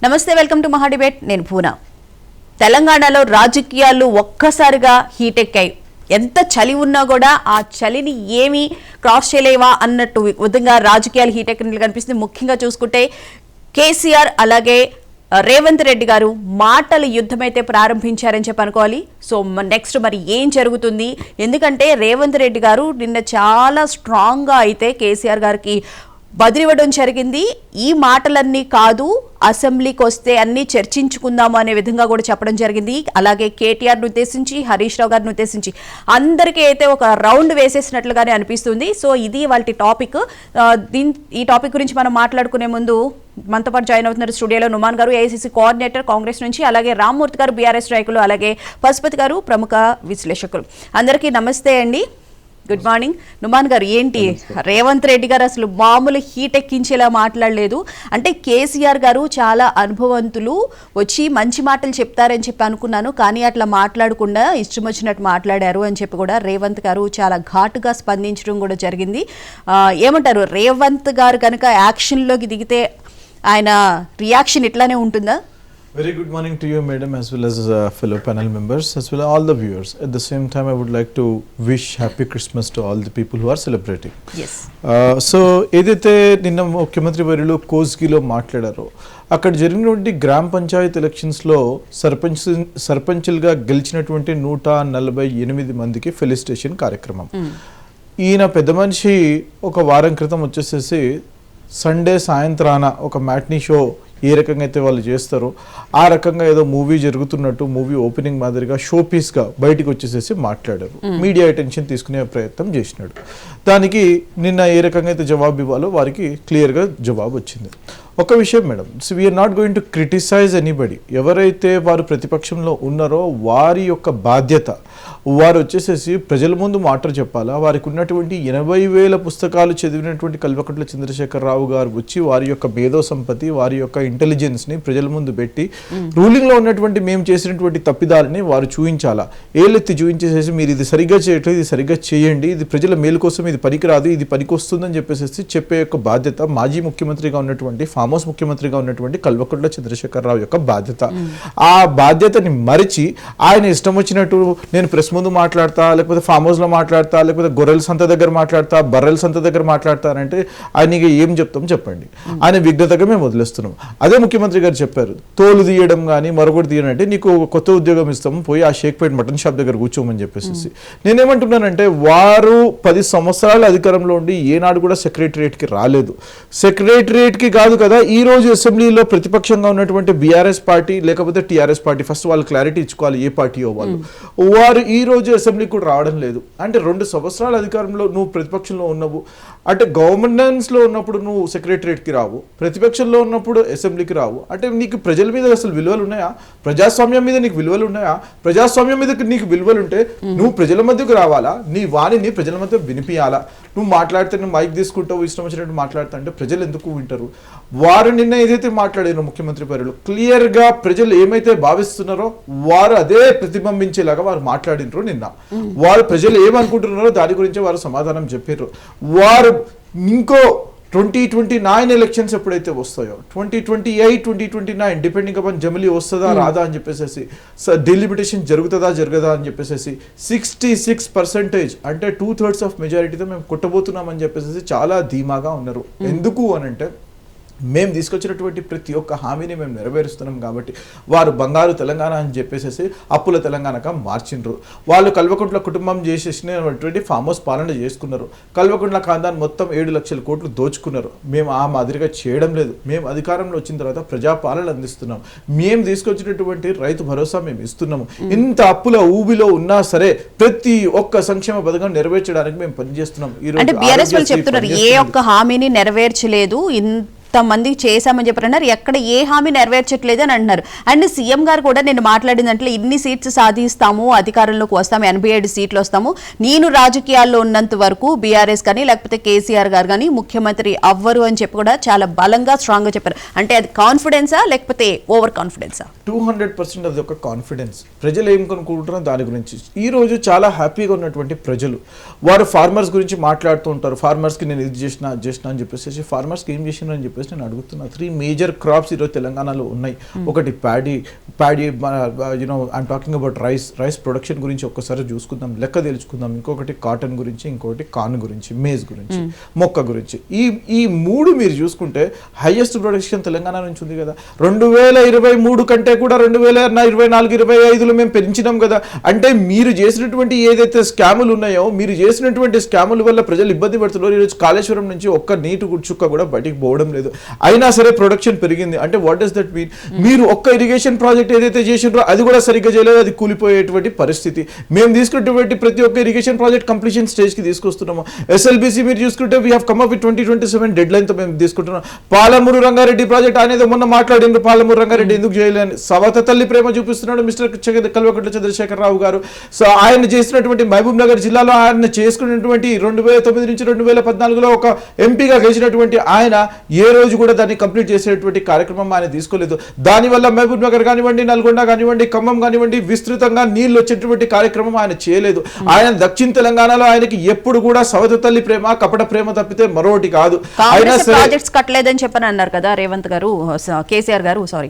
నమస్తే, welcome to మహా debate. నేను పూనా. తెలంగాణలో రాజకీయాలు ఒక్కసారిగా హీట్ ఎక్కాయి. ఎంత చలి ఉన్నా కూడా ఆ చలిని ఏమీ క్రాస్ చేయలేవా అన్నట్టు విధంగా రాజకీయాలు హీట్ ఎక్కినట్లు కనిపిస్తుంది. ముఖ్యంగా చూసుకుంటే కేసీఆర్ అలాగే రేవంత్ రెడ్డి గారు మాటల యుద్ధం అయితే ప్రారంభించారని చెప్పి అనుకోవాలి. సో నెక్స్ట్ మరి ఏం జరుగుతుంది? ఎందుకంటే రేవంత్ రెడ్డి గారు నిన్న చాలా స్ట్రాంగ్గా అయితే కేసీఆర్ గారికి బదిలివ్వడం జరిగింది. ఈ మాటలన్నీ కాదు, అసెంబ్లీకి వస్తే అన్ని చర్చించుకుందాము అనే విధంగా కూడా చెప్పడం జరిగింది. అలాగే కేటీఆర్ను ఉద్దేశించి, హరీష్ రావు గారిని ఉద్దేశించి అందరికీ అయితే ఒక రౌండ్ వేసేసినట్లుగానే అనిపిస్తుంది. సో ఇది వాళ్ళ టాపిక్. ఈ టాపిక్ గురించి మనం మాట్లాడుకునే ముందు మనతో పాటు జాయిన్ అవుతున్నారు స్టూడియోలో నుమాన్ గారు, ఏఐసీసీ కోఆర్డినేటర్ కాంగ్రెస్ నుంచి, అలాగే రామ్మూర్తి గారు బీఆర్ఎస్ నాయకులు, అలాగే పశుపతి గారు ప్రముఖ విశ్లేషకులు. అందరికీ నమస్తే అండి. Good morning. నుమాన్ గారు, ఏంటి రేవంత్ రెడ్డి గారు అసలు మామూలు హీట్ ఎక్కించేలా మాట్లాడలేదు అంటే కేసీఆర్ గారు చాలా అనుభవంతులు, వచ్చి మంచి మాటలు చెప్తారని చెప్పి అనుకున్నాను, కానీ అట్లా మాట్లాడకుండా ఇష్టం వచ్చినట్టు మాట్లాడారు అని చెప్పి కూడా రేవంత్ గారు చాలా ఘాటుగా స్పందించడం కూడా జరిగింది. ఏమంటారు, రేవంత్ గారు కనుక యాక్షన్లోకి దిగితే ఆయన రియాక్షన్ ఇట్లానే ఉంటుందా? Very good morning to you, madam, as well as fellow panel members, as well as all the viewers. At the same time, I would like to wish happy Christmas to all the people who are celebrating. Yes. So, ఏదైతే నిన్న ముఖ్యమంత్రి వర్యులు కోస్గిలో మాట్లాడారో, అక్కడ జరిగినటువంటి గ్రామ పంచాయత్ ఎలక్షన్స్లో సర్పంచులుగా గెలిచినటువంటి 148 మందికి ఫెలిసిటేషన్ కార్యక్రమం. ఈయన పెద్ద మనిషి ఒక వారం క్రితం వచ్చేసేసి సండే సాయంత్రాన ఒక మ్యాట్నీ షో ఏ రకంగా అయితే వాళ్ళు చేస్తారో ఆ రకంగా ఏదో మూవీ జరుగుతున్నట్టు మూవీ ఓపెనింగ్ మాదిరిగా షో పీస్గా బయటికి వచ్చేసేసి మాట్లాడారు. మీడియా అటెన్షన్ తీసుకునే ప్రయత్నం చేసినాడు. దానికి నిన్న ఏ రకంగా అయితే జవాబు ఇవ్వాలో వారికి క్లియర్గా జవాబు వచ్చింది. ఒక విషయం madam, so we are not going to criticise anybody. ఎవరైతే వారు ప్రతిపక్షంలో ఉన్నారో వారి యొక్క బాధ్యత, వారు వచ్చేసేసి ప్రజల ముందు మాటలు చెప్పాలా. వారికి ఉన్నటువంటి 80,000 పుస్తకాలు చదివినటువంటి కల్వకుంట్ల చంద్రశేఖరరావు గారు వచ్చి వారి యొక్క మేధో సంపత్తి, వారి యొక్క ఇంటెలిజెన్స్ని ప్రజల ముందు పెట్టి రూలింగ్లో ఉన్నటువంటి మేము చేసినటువంటి తప్పిదాలని వారు చూపించాలా. ఏళ్ళెత్తి చూపించేసేసి మీరు ఇది సరిగ్గా చేయట్లేదు, ఇది సరిగ్గా చేయండి, ఇది ప్రజల మేలు కోసం ఇది పనికిరాదు, ఇది పనికొస్తుందని చెప్పేసి చెప్పే యొక్క బాధ్యత మాజీ ముఖ్యమంత్రిగా ఉన్నటువంటి ఫామ్ హౌస్ ముఖ్యమంత్రిగా ఉన్నటువంటి కల్వకుంట్ల చంద్రశేఖరరావు యొక్క బాధ్యత. ఆ బాధ్యతని మరిచి ఆయన ఇష్టం వచ్చినట్టు నేను ప్రెస్ ముందు మాట్లాడతా, లేకపోతే ఫామ్ హౌస్లో మాట్లాడతా, లేకపోతే గొర్రెల సంత దగ్గర మాట్లాడతా, బర్రెల సంత దగ్గర మాట్లాడతానంటే ఆయనకి ఏం చెప్తాం చెప్పండి. ఆయన విఘ్నతగా మేము వదిలేస్తున్నాం. అదే ముఖ్యమంత్రి గారు చెప్పారు, తోలు తీయడం కానీ మరొకటి తీయడం అంటే నీకు కొత్త ఉద్యోగం ఇస్తాము, పోయి ఆ షేక్పేట్ మటన్ షాప్ దగ్గర కూర్చోమని చెప్పేసి. నేనేమంటున్నానంటే వారు 10 సంవత్సరాల అధికారంలో ఉండి ఏనాడు కూడా సెక్రటరియట్కి రాలేదు. సెక్రటరియట్కి కాదు కదా, ఈ రోజు అసెంబ్లీలో ప్రతిపక్షంగా ఉన్నటువంటి బీఆర్ఎస్ పార్టీ లేకపోతే టీఆర్ఎస్ పార్టీ, ఫస్ట్ వాళ్ళు క్లారిటీ ఇచ్చుకోవాలి ఏ పార్టీయో వాళ్ళు. వారు ఈ రోజు అసెంబ్లీకి కూడా రావడం లేదు. అంటే 2 సంవత్సరాల అధికారంలో నువ్వు ప్రతిపక్షంలో ఉన్నావు, అంటే గవర్నెన్స్లో ఉన్నప్పుడు నువ్వు సెక్రటరియట్కి రావు, ప్రతిపక్షంలో ఉన్నప్పుడు అసెంబ్లీకి రావు. అంటే నీకు ప్రజల మీద అసలు విలువలు ఉన్నాయా? ప్రజాస్వామ్యం మీద నీకు విలువలు ఉన్నాయా? ప్రజాస్వామ్యం మీద నీకు విలువలు ఉంటే నువ్వు ప్రజల మధ్యకు రావాలా, నీ వాణిని ప్రజల మధ్య వినిపించాలా. నువ్వు మాట్లాడితే నువ్వు మైక్ తీసుకుంటావు, ఇష్టం వచ్చినట్టు మాట్లాడుతా అంటే ప్రజలు ఎందుకు వింటారు? వారు నిన్న ఏదైతే మాట్లాడారో ముఖ్యమంత్రి పరులు క్లియర్గా ప్రజలు ఏమైతే భావిస్తున్నారో వారు అదే ప్రతిబింబించేలాగా వారు మాట్లాడినారు. నిన్న వారు ప్రజలు ఏమనుకుంటున్నారో దాని గురించి వారు సమాధానం చెప్పారు. వారు ఇంకో 2029 ఎలక్షన్స్ ఎప్పుడైతే వస్తాయో, 2028, 2029 డిపెండింగ్ అపాన్ జమిలీ వస్తుందా రాదా అని చెప్పేసి, డిలిమిటేషన్ జరుగుతుందా జరగదా అని చెప్పేసి 66% అంటే 2/3 ఆఫ్ మెజారిటీతో మేము కొట్టబోతున్నామని చెప్పేసి చాలా ధీమాగా ఉన్నారు. ఎందుకు అనంటే మేము తీసుకొచ్చినటువంటి ప్రతి ఒక్క హామీని మేము నెరవేరుస్తున్నాం కాబట్టి. వారు బంగారు తెలంగాణ అని చెప్పేసి అప్పుల తెలంగాణగా మార్చిండ్రు. వాళ్ళు కల్వకుంట్ల కుటుంబం చేసేసినటువంటి ఫామ్ హౌస్ పాలన చేసుకున్నారు. కల్వకుంట్ల ఖాందాన్ మొత్తం 7 లక్షల కోట్లు దోచుకున్నారు. మేము ఆ మాదిరిగా చేయడం లేదు. మేము అధికారంలో వచ్చిన తర్వాత ప్రజాపాలన అందిస్తున్నాం. మేము తీసుకొచ్చినటువంటి రైతు భరోసా మేము ఇస్తున్నాము. ఇంత అప్పుల ఊబిలో ఉన్నా సరే ప్రతి ఒక్క సంక్షేమ పథకం నెరవేర్చడానికి మేము పనిచేస్తున్నాం. ఏ ఒక్క హామీని నెరవేర్చలేదు, మంది చేశామని చెప్పారన్నారు, ఎక్కడ ఏ హామీ నెరవేర్చట్లేదు అని అంటున్నారు. అండ్ సీఎం గారు కూడా నేను మాట్లాడినట్లు ఇన్ని సీట్స్ సాధిస్తాము, అధికారంలోకి వస్తాము, 87 సీట్లు వస్తాము, నేను రాజకీయాల్లో ఉన్నంత వరకు బీఆర్ఎస్ కానీ లేకపోతే కేసీఆర్ గారు కానీ ముఖ్యమంత్రి అవ్వరు అని చెప్పి కూడా చాలా బలంగా స్ట్రాంగ్ గా చెప్పారు. అంటే అది కాన్ఫిడెన్సా లేకపోతే ఓవర్ కాన్ఫిడెన్సా? 200% అది ఒక కాన్ఫిడెన్స్. ప్రజలు ఏం కొనుక్కుంటున్నారో దాని గురించి ఈ రోజు చాలా హ్యాపీగా ఉన్నటువంటి ప్రజలు వారు ఫార్మర్స్ గురించి మాట్లాడుతూ ఉంటారు. ఫార్మర్స్కి నేను ఇది చేసిన అని చెప్పేసి, ఫార్మర్స్కి ఏం చేసిన అని చెప్పేసి చెప్పేసి నేను అడుగుతున్నా. 3 మేజర్ క్రాప్స్ ఈరోజు తెలంగాణలో ఉన్నాయి. ఒకటి paddy you know I'm talking about rice production గురించి ఒక్కసారి చూసుకుందాం, లెక్క తెలుసుకుందాం. ఇంకొకటి కాటన్ గురించి, ఇంకొకటి కార్న్ గురించి, మేజ్ గురించి, మొక్క గురించి. ఈ 3 మీరు చూసుకుంటే హైయెస్ట్ ప్రొడక్షన్ తెలంగాణ నుంచి ఉంది కదా. 2023 కంటే కూడా 2024-25లో మేము పెంచినాం కదా. అంటే మీరు చేసినటువంటి ఏదైతే స్కాములు ఉన్నాయో, మీరు చేసినటువంటి స్కాముల వల్ల ప్రజలు ఇబ్బంది పడుతున్నారు. ఈరోజు కాళేశ్వరం నుంచి ఒక్క నీటి చుక్క కూడా బయటికి పోవడం లేదు, అయినా సరే ప్రొడక్షన్ పెరిగింది. అంటే వాట్ డస్ దట్ మీన్? మీరు ఒక్క ఇరిగేషన్ ప్రాజెక్ట్ ఏదైతే చేసిండ్రో అది కూడా సరిగ్గా చేయలేదు, అది కూలిపోయేటువంటి పరిస్థితి. మేము తీసుకున్నటువంటి ప్రతి ఒక్క ఇరిగేషన్ ప్రాజెక్ట్ కంప్లీషన్ స్టేజ్ కి తీసుకొస్తున్నాము. ఎస్ఎల్బిసి మీరు చూసుకుంటే we have come up with 2027 dead line తో మేము తీసుకుంటున్నాం. పాలమూరు రంగారెడ్డి ప్రాజెక్ట్ అనేది మొన్న మాట్లాడిండ్రు, పాలమూరు రంగారెడ్డి ఎందుకు చేయలేని సవత తల్లి ప్రేమ చూపిస్తున్నాడు మిస్టర్ కల్వకుంట్ల చంద్రశేఖరరావు గారు. సో ఆయన చేసినటువంటి మహబూబ్ నగర్ జిల్లాలో ఆయన చేసుకున్నటువంటి 2009 నుంచి 2014లో ఒక ఎంపీగా గెలిచినటువంటి ఆయన ఏ రోజు కూడా దాన్ని కంప్లీట్ చేసేటువంటి కార్యక్రమం ఆయన తీసుకోలేదు. దానివల్ల మహబూబ్ నగర్ కానివ్వండి, నల్గొండ కానివ్వండి, ఖమ్మం కానివ్వండి విస్తృతంగా నీళ్లు వచ్చేటువంటి కార్యక్రమం ఆయన చేయలేదు. ఆయన దక్షిణ తెలంగాణలో ఆయనకి ఎప్పుడు కూడా సవత తల్లి ప్రేమ, కపట ప్రేమ తప్పితే మరొకటి కాదు. ప్రాజెక్ట్స్ కట్టలేదని చెప్పని అన్నారు కదా రేవంత్ గారు, కేసీఆర్ గారు. సారీ,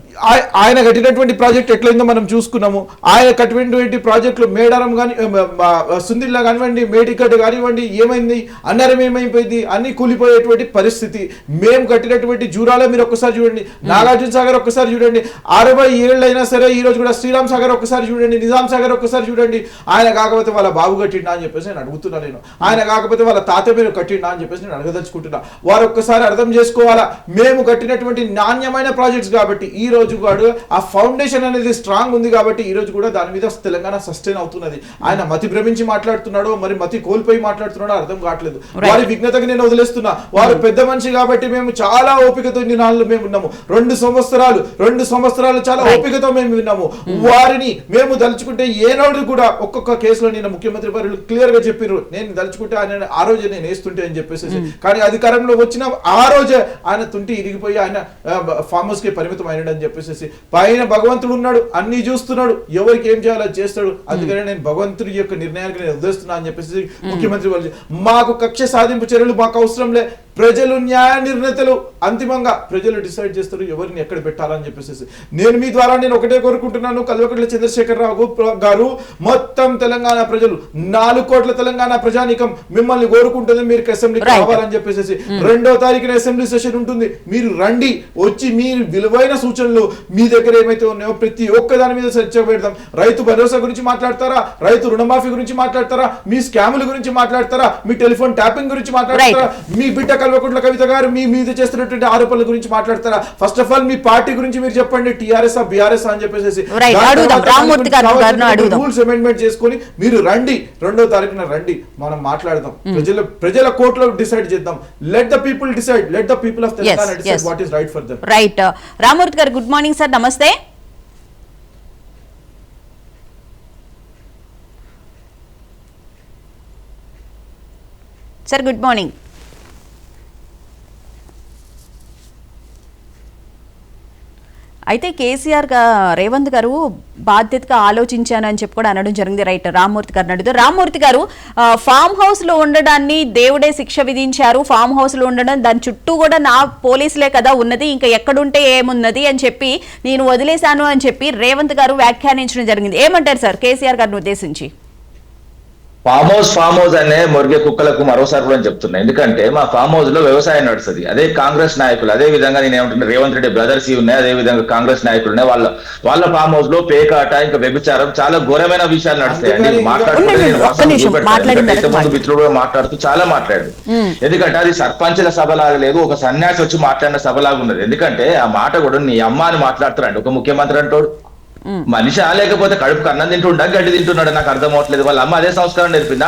ఆయన కట్టినటువంటి ప్రాజెక్ట్ ఎట్లయిందో మనం చూసుకున్నాము. ఆయన కట్టినటువంటి ప్రాజెక్టులు మేడారం కానీ, సుందిల్లా కానివ్వండి, మేడిగడ్డ కానివ్వండి, ఏమైంది? అన్నారం ఏమైపోయింది? అన్ని కూలిపోయేటువంటి పరిస్థితి. మేము కట్టినటువంటి జూరాలో మీరు ఒక్కసారి చూడండి, నాగార్జున సాగర్ ఒక్కసారి చూడండి, 60 ఏళ్ళైనా సరే ఈ రోజు కూడా శ్రీరామ్ సాగర్ ఒక్కసారి చూడండి, నిజాం సాగర్ ఒక్కసారి చూడండి. ఆయన కాకపోతే వాళ్ళ బాబు కట్టిండా అని చెప్పేసి నేను అడుగుతున్నా. నేను ఆయన కాకపోతే వాళ్ళ తాత మీరు కట్టిండా అని చెప్పేసి నేను అడగదలుచుకుంటున్నా. వారు ఒక్కసారి అర్థం చేసుకోవాలా, మేము కట్టినటువంటి నాణ్యమైన ప్రాజెక్ట్స్ కాబట్టి ఈ రోజు కూడా ఆ ఫౌండేషన్ అనేది స్ట్రాంగ్ ఉంది కాబట్టి ఈ రోజు కూడా దాని మీద తెలంగాణ సస్టైన్ అవుతున్నది. ఆయన మతి భ్రమించి మాట్లాడుతున్నాడో మరి మతి కోల్పోయి మాట్లాడుతున్నాడో అర్థం కావట్లేదు. వారి విఘ్నతకి నేను వదిలేస్తున్నా. వారు పెద్ద మనిషి కాబట్టి మేము చాలా ఓపికతో ఇన్ని నాళ్ళు మేము ఉన్నాము. 2 సంవత్సరాలు చాలా ఓపికతో మేము విన్నాము. వారిని మేము దలుచుకుంటే ఏనాడు కూడా ఒక్కొక్క కేసులో నేను ముఖ్యమంత్రి వారు క్లియర్ గా చెప్పారు, నేను దలుచుకుంటే ఆయన ఆ రోజే నేను వేస్తుంటే అని చెప్పేసి. కానీ అధికారంలో వచ్చిన ఆ రోజే ఆయన తుంటి ఇరిగిపోయి ఆయన ఫామ్ హౌస్ కి పరిమితం అయినాడని చెప్పేసి. పైన భగవంతుడు ఉన్నాడు, అన్ని చూస్తున్నాడు, ఎవరికి ఏం చేయాలో చేస్తాడు. అందుకనే నేను భగవంతుడి యొక్క నిర్ణయానికి నేను వదిలేస్తున్నా అని చెప్పేసి ముఖ్యమంత్రి వాళ్ళు. మాకు కక్ష సాధింపు చర్యలు మాకు అవసరం లే, ప్రజలు న్యాయ నిర్ణేతలు అంతిమంగా ప్రజలు డిసైడ్ చేస్తారు ఎవరిని ఎక్కడ పెట్టాలని చెప్పేసి. నేను మీ ద్వారా నేను ఒకటే కోరుకుంటున్నాను, కల్వకుంట్ల చంద్రశేఖరరావు గారు, మొత్తం తెలంగాణ ప్రజలు 4 కోట్ల తెలంగాణ ప్రజానీకం మిమ్మల్ని కోరుకుంటుంది, మీరు అసెంబ్లీకి రావాలని చెప్పేసి. 2వ తారీఖున అసెంబ్లీ సెషన్ ఉంటుంది, మీరు రండి, వచ్చి మీరు విలువైన సూచనలు మీ దగ్గర ఏమైతే ఉన్నాయో ప్రతి ఒక్క దాని మీద చర్చ పెడదాం. రైతు భరోసా గురించి మాట్లాడతారా, రైతు రుణమాఫీ గురించి మాట్లాడతారా, మీ స్కాముల గురించి మాట్లాడతారా, మీ టెలిఫోన్ ట్యాపింగ్ గురించి మాట్లాడతారా, మీ బిడ్డ కల్వకుంట్ల కవిత గారు మీ మీద చేస్తున్నటువంటి ఆరోపణల గురించి మాట్లాడతారా? First of all me party గురించి మీరు చెప్పండి, టీఆర్ఎస్ బీఆర్ఎస్ అని చెప్పేసి రూల్స్ అమెండ్మెంట్ చేసుకొని మీరు రండి, 2వ తారీఖున రండి, మనం మాట్లాడదాం. ప్రజల కోర్టులో డిసైడ్ చేద్దాం. Let the people decide, let the people of Telangana decide what is right for them. Right. Ramurthy garu good morning sir, నమస్తే. Sir good morning. అయితే కేసీఆర్ రేవంత్ గారు బాధ్యతగా ఆలోచించానని చెప్పి కూడా అనడం జరిగింది. రైట్, రామ్మూర్తి గారు అడుగుతారు. రామ్మూర్తి గారు, ఫామ్ హౌస్ లో ఉండడాన్ని దేవుడే శిక్ష విధించారు, ఫామ్ హౌస్ లో ఉండడం దాని చుట్టూ కూడా నా పోలీసులే కదా ఉన్నది, ఇంకా ఎక్కడుంటే ఏమున్నది అని చెప్పి నేను వదిలేశాను అని చెప్పి రేవంత్ గారు వ్యాఖ్యానించడం జరిగింది. ఏమంటారు సార్ కేసీఆర్ గారిని ఉద్దేశించి? ఫామ్ హౌస్ అనే మురిగే కుక్కలకు మరోసారి కూడా చెప్తున్నా. ఎందుకంటే మా ఫామ్ హౌస్ లో వ్యవసాయం నడుస్తుంది. అదే కాంగ్రెస్ నాయకులు, అదే విధంగా నేను ఏమంటున్నా, రేవంత్ రెడ్డి బ్రదర్స్ ఉన్నాయి, అదే విధంగా కాంగ్రెస్ నాయకులు ఉన్నాయి. వాళ్ళ ఫామ్ హౌస్ లో పేకాట, ఇంకా వ్యభిచారం, చాలా ఘోరమైన విషయాలు నడుస్తాయండి. మిత్రుడు కూడా మాట్లాడుతూ చాలా మాట్లాడు. ఎందుకంటే అది సర్పంచుల సభలాగా లేదు, ఒక సన్యాసి వచ్చి మాట్లాడిన సభలాగా ఉన్నది. ఎందుకంటే ఆ మాట కూడా నీ అమ్మ అని మాట్లాడుతున్నాడు ఒక ముఖ్యమంత్రి అంటాడు. మనిషి లేకపోతే కడుపుకు అన్నం తింటుండా గడ్డి తింటున్నాడు నాకు అర్థం అవట్లేదు. వాళ్ళ అమ్మ అదే సంస్కారం నేర్పిందా?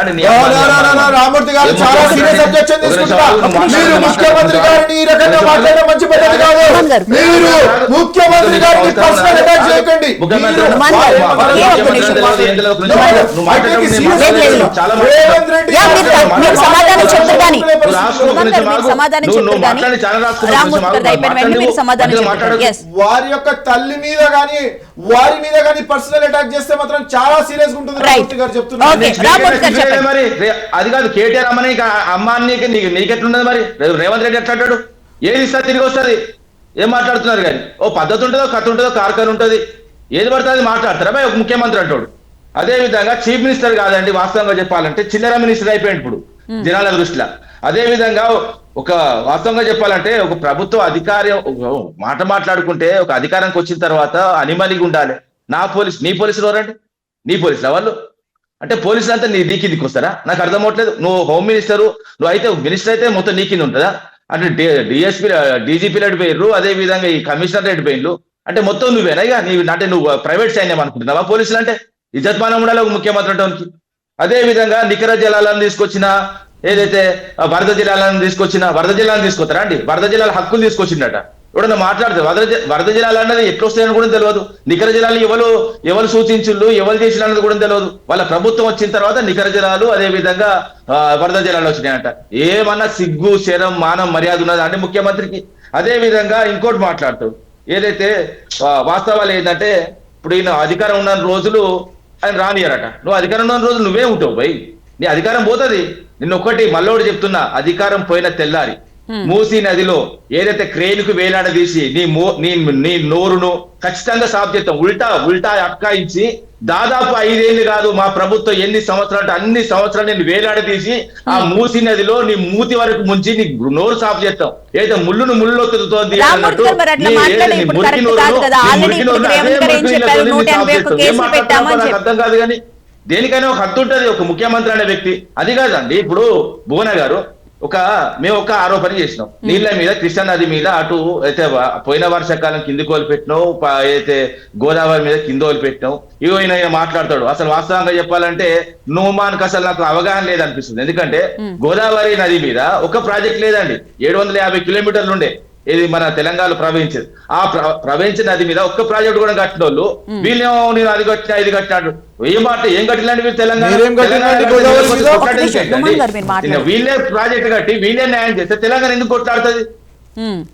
వారి యొక్క తల్లి మీద కానీ వారి మీద కానీ పర్సనల్ అటాక్ చేస్తే మాత్రం చాలా సీరియస్ గా ఉంటుంది గారు చెప్తున్నారు. అది కాదు కేటీఆర్ అమ్మని అమ్మానికి నీకెట్లున్నది మరి? రేవంత్ రెడ్డి ఎట్లా అంటాడు? ఏది ఇస్తా తిరిగి వస్తుంది. ఏం మాట్లాడుతున్నారు కానీ ఓ పద్ధతి ఉంటుందో కథ ఉంటుందో కార్ఖాన ఉంటుంది, ఏది పడుతుంది అది మాట్లాడతారా భయ్ ఒక ముఖ్యమంత్రి అంటాడు. అదే విధంగా చీఫ్ మినిస్టర్ కాదండి, వాస్తవంగా చెప్పాలంటే చిల్లర మినిస్టర్ అయిపోయింది ఇప్పుడు జనాల దృష్టిలో. అదే విధంగా ఒక వాస్తవంగా చెప్పాలంటే ఒక ప్రభుత్వ అధికారం మాట మాట్లాడుకుంటే ఒక అధికారానికి వచ్చిన తర్వాత అనిమలిగా ఉండాలి. నీ పోలీసులు ఎవరంటే నీ పోలీసులు వాళ్ళు అంటే పోలీసులు అంతా నీ కిందికి వస్తారా? నాకు అర్థం అవట్లేదు. నువ్వు హోమ్ మినిస్టరు, నువ్వు అయితే మినిస్టర్ అయితే మొత్తం నీ కింద ఉంటుందా? అంటే డిఎస్పీ డీజీపీ రెడ్డి పోయిర్రు, అదే విధంగా ఈ కమిషనర్ రెడ్డి పోయిన్లు, అంటే మొత్తం నువ్వేనా ఇక అంటే నువ్వు ప్రైవేట్ సైన్యం అనుకుంటున్నావా పోలీసులు అంటే? ఇజ్జత్మానం ఉండాలి ఒక ముఖ్యమంత్రి అంటే. అదే విధంగా నికర జలాలను తీసుకొచ్చిన ఏదైతే వరద జిల్లాలను తీసుకొస్తారా అండి? వరద జిల్లాల హక్కులు తీసుకొచ్చిండట. ఎవడన్నా మాట్లాడితే వరద జిల్లాలు అన్నది ఎట్లా వస్తాయని కూడా తెలియదు. నికర జిల్లాలు ఎవరు సూచించుళ్ళు ఎవరు చేసిన అన్నది కూడా తెలియదు. వాళ్ళ ప్రభుత్వం వచ్చిన తర్వాత నికర జిల్లాలు అదే విధంగా వరద జిల్లాలు వచ్చినాయంట. ఏమన్నా సిగ్గు శరం మానం మర్యాద ఉన్నదా అండి ముఖ్యమంత్రికి? అదే విధంగా ఇంకోటి మాట్లాడుతాడు, ఏదైతే వాస్తవాలు ఏంటంటే ఇప్పుడు ఈయన అధికారం ఉన్న రోజులు ఆయన రానియరట. నువ్వు అధికారం ఉన్న రోజులు నువ్వే ఉంటావు భయ్, నీ అధికారం పోతుంది. నిన్న ఒక్కటి మళ్ళోడు చెప్తున్నా, అధికారం పోయిన తెల్లారి మూసీ నదిలో ఏదైతే క్రేన్ కు వేలాడదీసి నీ నోరును ఖచ్చితంగా సాఫ్ చేస్తాం. ఉల్టా అట్కాయించి దాదాపు 5 ఏళ్ళు కాదు మా ప్రభుత్వం ఎన్ని సంవత్సరాలు అన్ని సంవత్సరాలు నేను వేలాడదీసి ఆ మూసీ నదిలో నీ మూతి వరకు ముంచి నీ నోరు సాఫ్ చేస్తాం. ఏదో ముళ్ళులో తిరుగుతోంది అర్థం కాదు. కానీ దేనికైనా ఒక హద్దు ఉంటుంది ఒక ముఖ్యమంత్రి అనే వ్యక్తి. అది కాదండి ఇప్పుడు భువన గారు మేము ఒక ఆరోపణ చేసినాం, నీళ్ళ మీద కృష్ణా నది మీద అటు అయితే పోయిన వర్షాకాలం కింది కోల్పెట్టినావు, అయితే గోదావరి మీద కింద వదిలిపెట్టినావు. ఇగో ఈయన మాట్లాడతాడు. అసలు వాస్తవంగా చెప్పాలంటే నువ్వుమానికి అసలు నాకు అవగాహన లేదనిపిస్తుంది. ఎందుకంటే గోదావరి నది మీద ఒక ప్రాజెక్ట్ లేదండి, 750 కిలోమీటర్లు ఉండే ఇది మన తెలంగాణలో ప్రవహించేది. ఆ ప్రవహించిన నది మీద ఒక్క ప్రాజెక్ట్ కూడా కట్టిన వాళ్ళు వీళ్ళేమో నేను అది కట్టినా ఇది కట్టినాడు. ఏం కట్టిలండి వీళ్ళు? తెలంగాణ వీళ్ళే ప్రాజెక్ట్ కట్టి వీళ్ళే న్యాయం చేస్తే తెలంగాణ ఎందుకు కొట్లాడుతుంది?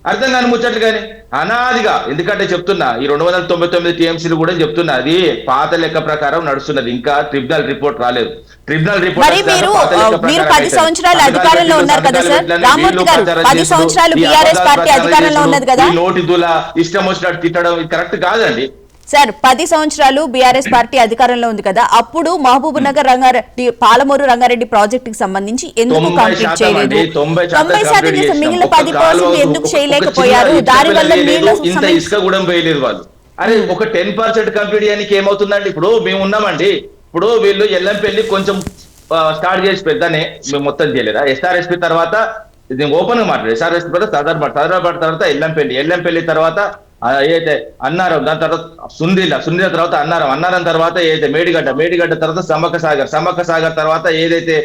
అర్థం కాని ముచ్చట్లు. కానీ అనాదిగా ఎందుకంటే చెప్తున్నా ఈ 299 టీఎంసీలు కూడా చెప్తున్నా అది పాత లెక్క ప్రకారం నడుస్తున్నది, ఇంకా ట్రిబ్యునల్ రిపోర్ట్ రాలేదు. ట్రిబ్యునల్ రిపోర్ట్ మీరు 10 సంవత్సరాలు అధికారంలో ఉన్నారు కదా సార్ రామ్మూర్తి గారు, 10 సంవత్సరాలు బీఆర్ఎస్ పార్టీ అధికారంలో ఉన్నది కదా. నోటి దుల ఇష్టం వచ్చినట్టు తిట్టడం ఇది కరెక్ట్ కాదండి సార్. 10 సంవత్సరాలు బీఆర్ఎస్ పార్టీ అధికారంలో ఉంది కదా, అప్పుడు మహబూబ్ నగర్ రంగారెడ్డి పాలమూరు రంగారెడ్డి ప్రాజెక్ట్ కి సంబంధించి ఎందుకు కంప్లీట్ చేయలేదు? 90% చేసిన మిగిలిన 10% ఎందుకు చేయలేకపోయారు? దాని వల్ల నీళ్ళు ఇంత ఇసుక కూడా వేయలేదు వాళ్ళు. అరే ఒక 10% కంప్లీట్ చేయడానికి ఏమవుతుందండి? ఇప్పుడు మేము ఉన్నామండి, ఇప్పుడు వీళ్ళు ఎల్లంపల్లి కొంచెం స్టార్ట్ చేసి పెద్దనే మేము మొత్తం చేయలేదా? ఎస్ఆర్ఎస్పి తర్వాత ఓపెన్ గా మాట్లాడు, ఎస్ఆర్ఎస్పి తర్వాత సదర్బాద్ తర్వాత ఎల్లంపల్లి తర్వాత ఏదైతే అన్నారం, దాని తర్వాత సుందీల తర్వాత అన్నారం తర్వాత ఏదైతే మేడిగడ్డ తర్వాత సమ్మక్క సాగర్ తర్వాత ఏదైతే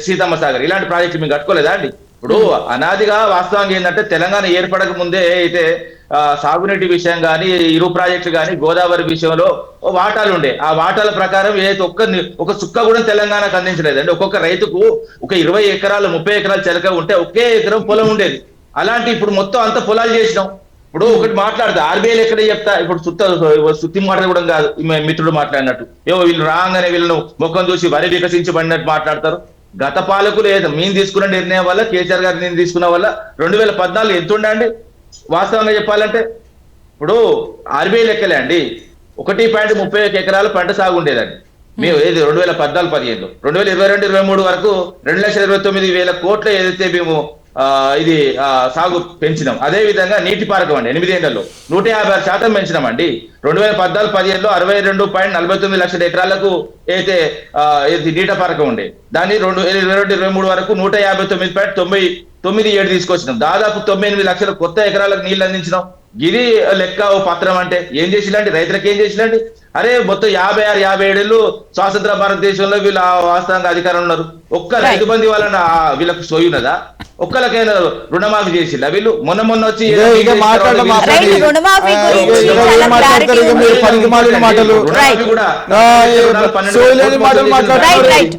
సీతమ్మ సాగర్, ఇలాంటి ప్రాజెక్టులు మేము కట్టుకోలేదా అండి? ఇప్పుడు అనాదిగా వాస్తవంగా ఏంటంటే తెలంగాణ ఏర్పడక ముందే అయితే సాగునీటి విషయం కానీ ఇరు ప్రాజెక్టులు కానీ గోదావరి విషయంలో వాటాలు ఉండే. ఆ వాటాల ప్రకారం ఏదైతే ఒక చుక్క కూడా తెలంగాణకు అందించలేదండి. ఒక్కొక్క రైతుకు ఒక 20 ఎకరాలు 30 ఎకరాలు చెలక ఉంటే ఒకే ఎకరం పొలం ఉండేది. అలాంటి ఇప్పుడు మొత్తం అంత పొలాలు చేసినాం. ఇప్పుడు ఒకటి మాట్లాడతా ఆర్బీఐలు ఎక్కడే చెప్తా, ఇప్పుడు సుత్తి మాట్లాడడం కాదు, మిత్రుడు మాట్లాడినట్టు వీళ్ళు రాగానే వీళ్ళను ముఖం చూసి వరి వికసించబడినట్టు మాట్లాడతారు. గత పాలకులు మేము తీసుకున్న నిర్ణయం వల్ల కేసీఆర్ గారి నేను తీసుకున్న వల్ల 2014 ఎంత ఉండండి వాస్తవంగా చెప్పాలంటే? ఇప్పుడు ఆర్బీఐ లెక్కలే అండి 1.31 ఎకరాల పంట సాగు ఉండేదండి. మేము ఏది 2014-15 2022-23 వరకు 2,29,000 కోట్ల ఏదైతే మేము ఇది సాగు పెంచినాం. అదే విధంగా నీటి పారకం అండి 8 ఏళ్లలో 156% పెంచినామండి. 2014-15లో 62.49 లక్షల ఎకరాలకు అయితే నీటి పారకం ఉండే, దాన్ని 2022-23 వరకు 159.97 తీసుకొచ్చినాం. దాదాపు 98 లక్షల కొత్త ఎకరాలకు నీళ్లు అందించినాం. ఇది లెక్క పత్రం అంటే ఏం చేసిలండి? రైతులకు ఏం చేసిలండి? అరే మొత్తం 56-57 ఏళ్ళు స్వాతంత్ర భారతదేశంలో వీళ్ళు వాస్తవంగా అధికారం ఉన్నారు. ఒక్క రైతు బంధు వలన వీళ్ళకు సోయున్నదా? ఒక్కలకైనా రుణమాఫీ చేసిల్లా వీళ్ళు? మొన్న వచ్చి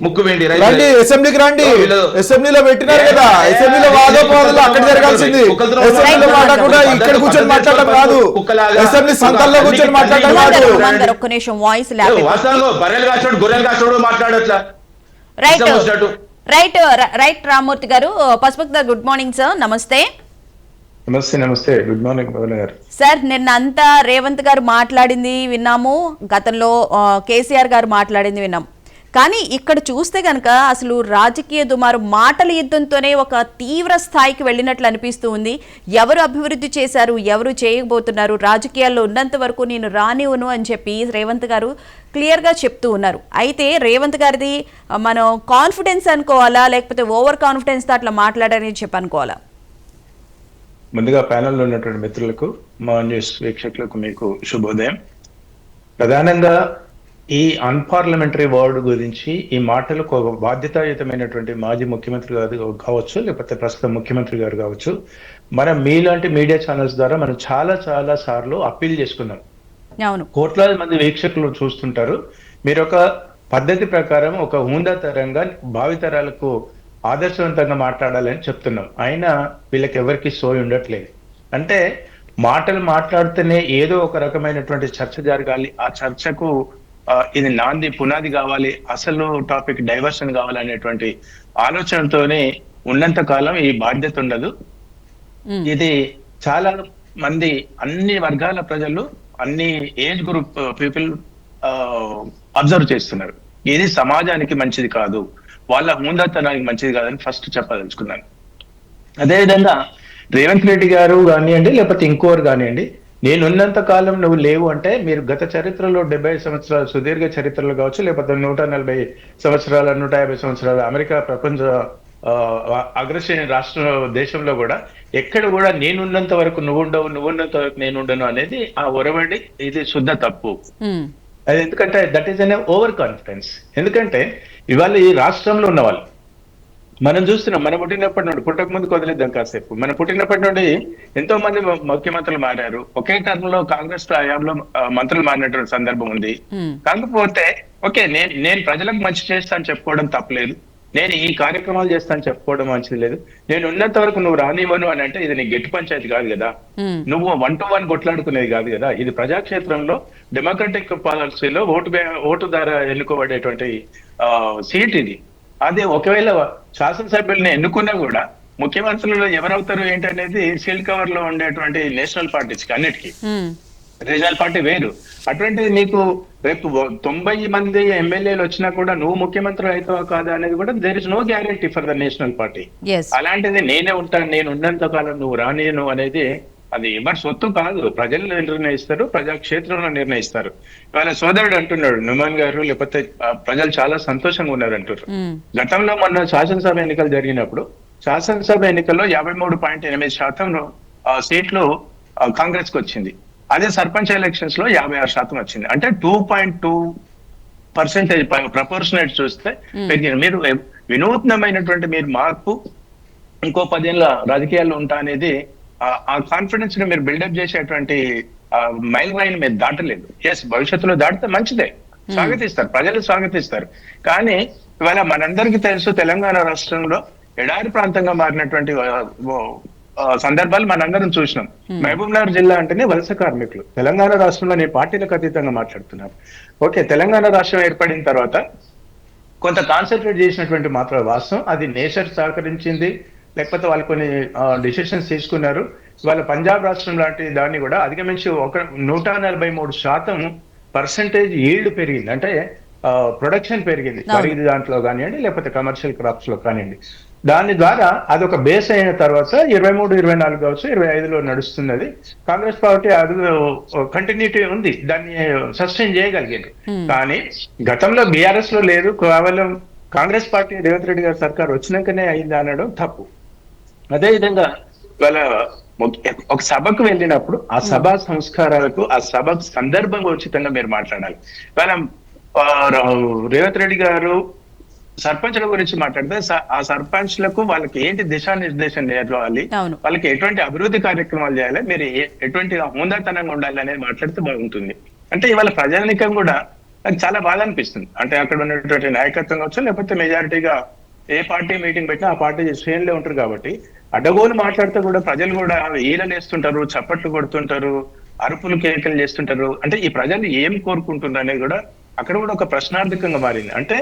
ముక్కు వెండి అసెంబ్లీకి రండి, అసెంబ్లీలో పెట్టినారు కదా, అసెంబ్లీలో వాదోపవాదాలు అక్కడ జరగాల్సింది. అసెంబ్లీలో మాట్లాడకుండా ఇక్కడ కూర్చొని మాట్లాడడం కాదు, అసెంబ్లీ సంతల్లో కూర్చొని మాట్లాడడం కాదు. ఒక్క నిమిషం వాయిస్ బర్రెలు కాచాడు గొర్రెలు కాచాడు మాట్లాడట్లా. రైట్ రామ్మూర్తి గారు. పశుపతి గారు, గుడ్ మార్నింగ్ సార్, నమస్తే. నమస్తే, గుడ్ మార్నింగ్ మదన గారు. సార్, నిన్న అంతా రేవంత్ గారు మాట్లాడింది విన్నాము, గతంలో కేసీఆర్ గారు మాట్లాడింది విన్నాం. కానీ ఇక్కడ చూస్తే కనుక అసలు రాజకీయ దుమారు మాటల యుద్ధంతోనే ఒక తీవ్ర స్థాయికి వెళ్ళినట్లు అనిపిస్తూ ఉంది. ఎవరు అభివృద్ధి చేశారు, ఎవరు చేయకపోతున్నారు, రాజకీయాల్లో ఉన్నంత వరకు నేను రానివ్వను అని చెప్పి రేవంత్ గారు క్లియర్గా చెప్తూ ఉన్నారు. అయితే రేవంత్ గారిది మనం కాన్ఫిడెన్స్ అనుకోవాలా, లేకపోతే ఓవర్ కాన్ఫిడెన్స్తో అట్లా మాట్లాడారని చెప్పి అనుకోవాలా? ముందుగా ప్యానెల్లో ఉన్నటువంటి మిత్రులకు, మా న్యూస్ వీక్షకులకు మీకు శుభోదయం. ప్రధానంగా ఈ అన్పార్లమెంటరీ వర్డ్ గురించి ఈ మాటలకు ఒక బాధ్యతాయుతమైనటువంటి మాజీ ముఖ్యమంత్రి గారు కావచ్చు, లేకపోతే ప్రస్తుత ముఖ్యమంత్రి గారు కావచ్చు, మనం మీలాంటి మీడియా ఛానల్స్ ద్వారా మనం చాలా చాలా సార్లు అప్పీల్ చేసుకున్నాం. అవును, కోట్లాది మంది వీక్షకులు చూస్తుంటారు. మీరు ఒక పద్ధతి ప్రకారం ఒక హుందాతరంగా భావితరాలకు ఆదర్శవంతంగా మాట్లాడాలని చెప్తున్నాం. అయినా వీళ్ళకి ఎవరికి సోయి ఉండట్లేదు. అంటే మాటలు మాట్లాడితేనే ఏదో ఒక రకమైనటువంటి చర్చ జరగాలి, ఆ చర్చకు ఇది నాంది పునాది కావాలి, అసలు టాపిక్ డైవర్షన్ కావాలనేటువంటి ఆలోచనతోనే ఉన్నంత కాలం ఈ బాధ్యత ఉండదు. ఇది చాలా మంది, అన్ని వర్గాల ప్రజలు, అన్ని ఏజ్ గ్రూప్ పీపుల్ అబ్జర్వ్ చేస్తున్నారు. ఇది సమాజానికి మంచిది కాదు, వాళ్ళ హుందాతనానికి మంచిది కాదని ఫస్ట్ చెప్పదలుచుకున్నాను. అదేవిధంగా రేవంత్ రెడ్డి గారు కానివ్వండి, లేకపోతే ఇంకోరు కానివ్వండి, నేనున్నంత కాలం నువ్వు లేవు అంటే మీరు గత చరిత్రలో 70 సంవత్సరాల సుదీర్ఘ చరిత్రలో కావచ్చు, లేకపోతే 140 సంవత్సరాల 150 సంవత్సరాల అమెరికా ప్రపంచ అగ్రశ్రేణి రాష్ట్ర దేశంలో కూడా ఎక్కడ కూడా నేనున్నంత వరకు నువ్వుండవు, నువ్వున్నంత వరకు నేనుండను అనేది ఆ ఒరవడి, ఇది శుద్ధ తప్పు. అది ఎందుకంటే that is an over confidence. ఎందుకంటే ఇవాళ ఈ రాష్ట్రంలో ఉన్న వాళ్ళు మనం చూస్తున్నాం. మనం పుట్టినప్పటి నుండి, పుట్టక ముందు వదిలేద్దాం కాసేపు, మనం పుట్టినప్పటి నుండి ఎంతో మంది ముఖ్యమంత్రులు మారారు. ఒకే టర్మ్ లో కాంగ్రెస్ హయాంలో మంత్రులు మారినటువంటి సందర్భం ఉంది. కాకపోతే ఓకే, నేను ప్రజలకు మంచి చేస్తాను చెప్పుకోవడం తప్పలేదు, నేను ఈ కార్యక్రమాలు చేస్తాను చెప్పుకోవడం మంచిది లేదు. నేను ఉన్నంత వరకు నువ్వు రానివ్వను అని అంటే ఇది నీ గెట్టి పంచాయతీ కాదు కదా, నువ్వు 1-to-1 కొట్లాడుకునేది కాదు కదా. ఇది ప్రజాక్షేత్రంలో డెమోక్రటిక్ పాలసీలో ఓటు ద్వారా ఎన్నుకోబడేటువంటి సీట్ ఇది. అదే ఒకవేళ శాసనసభ్యుల్ని ఎన్నుకున్నా కూడా ముఖ్యమంత్రులు ఎవరవుతారు ఏంటనేది సీల్ కవర్ లో ఉండేటువంటి నేషనల్ పార్టీస్కి అన్నిటికీ, రీజనల్ పార్టీ వేరు. అటువంటిది నీకు రేపు 90 మంది ఎమ్మెల్యేలు వచ్చినా కూడా నువ్వు ముఖ్యమంత్రి అవుతావా కాదా అనేది కూడా there is no guarantee for the national party. అలాంటిది నేనే ఉంటాను, నేను ఉన్నంత కాలం నువ్వు రానియను అనేది అది ఎవరి సొత్తు కాదు, ప్రజలు నిర్ణయిస్తారు, ప్రజాక్షేత్రంలో నిర్ణయిస్తారు. ఇవాళ సోదరుడు అంటున్నాడు నుమాన్ గారు, లేకపోతే ప్రజలు చాలా సంతోషంగా ఉన్నారు అంటారు. గతంలో మొన్న శాసనసభ ఎన్నికలు జరిగినప్పుడు శాసనసభ ఎన్నికల్లో 53.8% సీట్లు కాంగ్రెస్ కి వచ్చింది. అదే సర్పంచ్ ఎలక్షన్స్ లో 56% వచ్చింది. అంటే 2.2% ప్రపోర్షనేట్ చూస్తే పెరిగింది. మీరు వినూత్నమైనటువంటి మీరు మార్పు ఇంకో 10 ఏళ్ళ రాజకీయాల్లో ఉంటా అనేది ఆ కాన్ఫిడెన్స్ ని మీరు బిల్డప్ చేసేటువంటి మైల్ రైన్ మీరు దాటలేదు. ఎస్, భవిష్యత్తులో దాటితే మంచిదే, స్వాగతిస్తారు, ప్రజలు స్వాగతిస్తారు. కానీ ఇవాళ మనందరికీ తెలుసు, తెలంగాణ రాష్ట్రంలో ఎడారి ప్రాంతంగా మారినటువంటి సందర్భాలు మనందరం చూసినాం. మహబూబ్ నగర్ జిల్లా అంటేనే వలస కార్మికులు. తెలంగాణ రాష్ట్రంలో నేను పార్టీలకు అతీతంగా మాట్లాడుతున్నాను. ఓకే, తెలంగాణ రాష్ట్రం ఏర్పడిన తర్వాత కొంత కాన్సన్ట్రేట్ చేసినటువంటి మాత్రం వాస్తవం, అది నేచర్ సహకరించింది, లేకపోతే వాళ్ళు కొన్ని డిసిషన్స్ తీసుకున్నారు. వాళ్ళ పంజాబ్ రాష్ట్రం లాంటి దాన్ని కూడా అధిగమించి 143% ఈల్డ్ పెరిగింది. అంటే ప్రొడక్షన్ పెరిగింది, ఖరీదు దాంట్లో కానివ్వండి, లేకపోతే కమర్షియల్ క్రాప్స్ లో కానివ్వండి. దాని ద్వారా అదొక బేస్ అయిన తర్వాత 23, 24 కావచ్చు, 25లో నడుస్తున్నది. కాంగ్రెస్ పార్టీ అది కంటిన్యూటీ ఉంది, దాన్ని సస్టైన్ చేయగలిగింది. కానీ గతంలో బీఆర్ఎస్ లో లేదు, కేవలం కాంగ్రెస్ పార్టీ రేవంత్ రెడ్డి గారి సర్కార్ వచ్చినాకనే అయింది అనడం తప్పు. అదేవిధంగా వాళ్ళ ఒక సభకు వెళ్ళినప్పుడు ఆ సభా సంస్కారాలకు, ఆ సభ సందర్భంగా ఉచితంగా మీరు మాట్లాడాలి. వాళ్ళ రేవంత్ రెడ్డి గారు సర్పంచ్ల గురించి మాట్లాడితే ఆ సర్పంచ్లకు వాళ్ళకి ఏంటి దిశానిర్దేశం చేయాలి, వాళ్ళకి ఎటువంటి అభివృద్ధి కార్యక్రమాలు చేయాలి, మీరు ఎటువంటి హుందాతనంగా ఉండాలి అనేది మాట్లాడితే బాగుంటుంది. అంటే ఇవాళ ప్రజానికం కూడా నాకు చాలా బాధ అనిపిస్తుంది. అంటే అక్కడ ఉన్నటువంటి నాయకత్వం కావచ్చు, లేకపోతే మెజారిటీగా ఏ పార్టీ మీటింగ్ పెట్టినా ఆ పార్టీ శ్రేణులే ఉంటారు. కాబట్టి అడ్డగోలు మాట్లాడితే కూడా ప్రజలు కూడా ఈలలు వేస్తుంటారు, చప్పట్లు కొడుతుంటారు, అరుపులు కేకలు చేస్తుంటారు. అంటే ఈ ప్రజలు ఏం కోరుకుంటున్నారు అనేది కూడా అక్కడ కూడా ఒక ప్రశ్నార్థకంగా మారింది. అంటే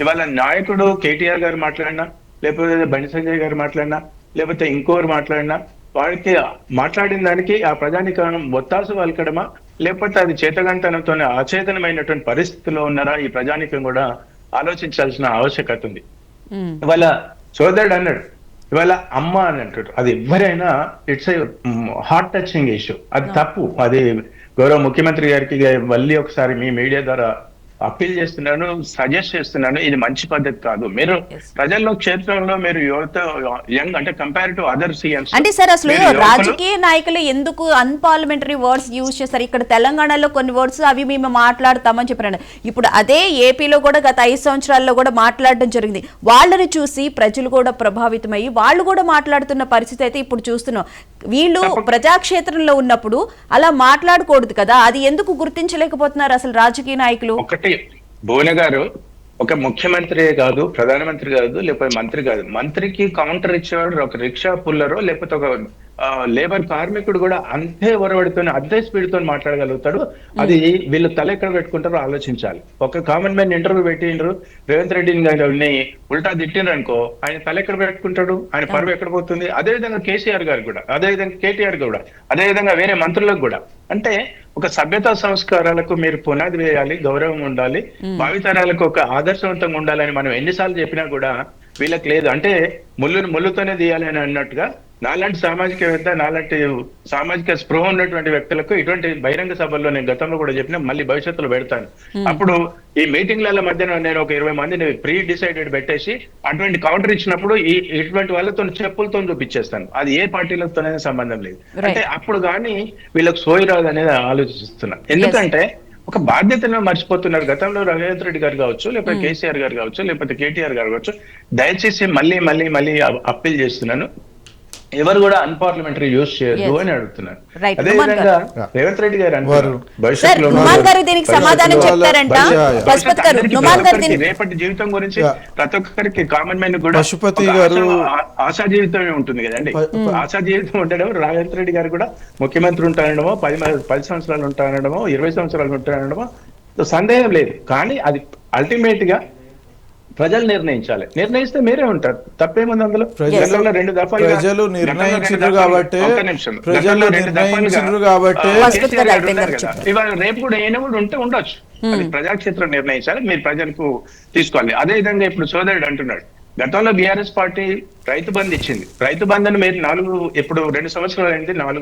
ఇవాళ నాయకుడు కేటీఆర్ గారు మాట్లాడినా, లేకపోతే బండి సంజయ్ గారు మాట్లాడినా, లేకపోతే ఇంకోరు మాట్లాడినా, వాడికి మాట్లాడిన దానికి ఆ ప్రజానికం ఒత్తాసు పలకడమా, లేకపోతే అది చేతగంటనంతోనే అచేతనమైనటువంటి పరిస్థితిలో ఉన్నారా, ఈ ప్రజానికం కూడా ఆలోచించాల్సిన ఆవశ్యకత ఉంది. ఇవాళ సోదరుడు అన్నాడు, ఇవాళ అమ్మ అని అంటాడు, అది ఎవరైనా it's a heart touching issue, అది తప్పు. అది గౌరవ ముఖ్యమంత్రి గారికి మళ్ళీ ఒకసారి మీ మీడియా ద్వారా అప్పీల్ చేస్తున్నాను, సజెస్ట్ చేస్తున్నాను, ఇది మంచి పద్ధతి కాదు. మీరు ప్రజల్లో క్షేత్రంలో మీరు యువత యంగ్ అంటే కంపేర్ టు అదర్ సీఎంస్ అంటే సార్ అసలు రాజకీయ నాయకులు ఎందుకు అన్పార్లమెంటరీ వర్డ్స్ యూజ్ చేస్తారు? ఇక్కడ తెలంగాణలో కొన్ని వర్డ్స్ అవి మేము మాట్లాడతామని చెప్పారు. ఇప్పుడు అదే ఏపీలో కూడా గత 5 సంవత్సరాల్లో కూడా మాట్లాడడం జరిగింది. వాళ్ళని చూసి ప్రజలు కూడా ప్రభావితమయ్యి వాళ్ళు కూడా మాట్లాడుతున్న పరిస్థితి అయితే ఇప్పుడు చూస్తున్నాం. వీళ్ళు ప్రజాక్షేత్రంలో ఉన్నప్పుడు అలా మాట్లాడకూడదు కదా, అది ఎందుకు గుర్తించలేకపోతున్నారు అసలు రాజకీయ నాయకులు? ఒకటి భువన గారు, ఒక ముఖ్యమంత్రి కాదు, ప్రధానమంత్రి కాదు, లేకపోతే మంత్రి కాదు, మంత్రికి కౌంటర్ ఇచ్చేవాడు ఒక రిక్షా పుల్లరో లేకపోతే ఒక లేబర్ కార్మికుడు కూడా అంతే ఒరవడితో అదే స్పీడ్ తో మాట్లాడగలుగుతాడు. అది వీళ్ళు తల ఎక్కడ పెట్టుకుంటారో ఆలోచించాలి. ఒక కామన్ మ్యాన్ ఇంటర్వ్యూ పెట్టిండ్రు, రేవంత్ రెడ్డిని ఉల్టా తిట్టిండ్రు అనుకో, ఆయన తల ఎక్కడ పెట్టుకుంటాడు, ఆయన పరువు ఎక్కడ పోతుంది? అదేవిధంగా కేసీఆర్ గారు కూడా, అదేవిధంగా కేటీఆర్ కూడా, అదేవిధంగా వేరే మంత్రులకు కూడా. అంటే ఒక సభ్యతా సంస్కారాలకు మీరు పునాది వేయాలి, గౌరవం ఉండాలి, భావితరాలకు ఒక ఆదర్శవంతంగా ఉండాలని మనం ఎన్నిసార్లు చెప్పినా కూడా వీళ్ళకి లేదు. అంటే ముళ్ళుతోనే తీయాలి అని అన్నట్టుగా నాలాంటి సామాజికవేత్త, నాలాంటి సామాజిక స్పృహ ఉన్నటువంటి వ్యక్తులకు ఇటువంటి బహిరంగ సభల్లో నేను గతంలో కూడా చెప్పినా, మళ్ళీ భవిష్యత్తులో పెడతాను. అప్పుడు ఈ మీటింగ్ల మధ్యన నేను ఒక 20 మందిని ప్రీ డిసైడెడ్ పెట్టేసి అటువంటి కౌంటర్ ఇచ్చినప్పుడు ఇటువంటి వాళ్ళతో చెప్పులతో చూపించేస్తాను. అది ఏ పార్టీలతోనే సంబంధం లేదు. అంటే అప్పుడు కానీ వీళ్ళకి సోయి రాదు అనేది ఆలోచిస్తున్నాను. ఎందుకంటే ఒక బాధ్యతను మర్చిపోతున్నారు. గతంలో రేవంత్ రెడ్డి గారు కావచ్చు, లేకపోతే కేసీఆర్ గారు కావచ్చు, లేకపోతే కేటీఆర్ గారు కావచ్చు, దయచేసి మళ్ళీ అప్పీల్ చేస్తున్నాను, ఎవరు కూడా అన్పార్లమెంటరీ యూజ్ చేయొద్దు అని అడుగుతున్నారు. అదేవిధంగా రేవంత్ రెడ్డి గారు అంటారు రేపటి జీవితం గురించి ప్రతి ఒక్కరికి కామన్ మ్యాన్ కూడా ఆశా జీవితమే ఉంటుంది కదండి. ఆశా జీవితం ఉండడం రేవంత్ రెడ్డి గారు కూడా ముఖ్యమంత్రి ఉంటానడమో, 10 సంవత్సరాలు ఉంటానడమో, 20 సంవత్సరాలు ఉంటానడమో సందేహం లేదు. కానీ అది అల్టిమేట్ గా ప్రజలు నిర్ణయించాలి. నిర్ణయిస్తే మీరే ఉంటారు, తప్పేముంది అందులో? రెండు దఫాలు ప్రజలు నిర్ణయించారు కాబట్టి ఇవాళ రేపు కూడా అయినా కూడా ఉండొచ్చు. అది ప్రజాక్షేత్రం నిర్ణయించాలి, మీరు ప్రజలకు తీసుకోవాలి. అదే విధంగా ఇప్పుడు సోదరుడు అంటున్నాడు, గతంలో బీఆర్ఎస్ పార్టీ రైతు బంధు ఇచ్చింది. రైతు బంధును మీరు ఇప్పుడు 2 సంవత్సరాలు అయింది, 4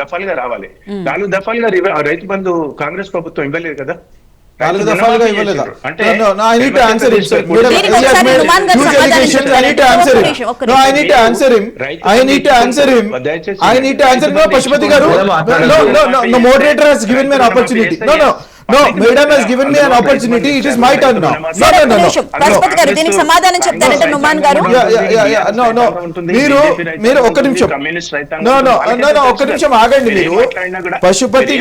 దఫాలుగా రావాలి. 4 దఫాలుగా రైతు బంధు కాంగ్రెస్ ప్రభుత్వం ఇవ్వలేదు కదా. 4 దఫాలుగా ఇవ్వలేదా? అంటే పశుపతి గారు, moderator has given me an opportunity. No, madam has given me an opportunity. It is my turn now. Pashupati garu దీనికి సమాధానం చెప్తారంటే నుమాన్ గారు. మీరు ఒక్క నిమిషం, ఒక్క నిమిషం ఆగండి. మీరు పశుపతి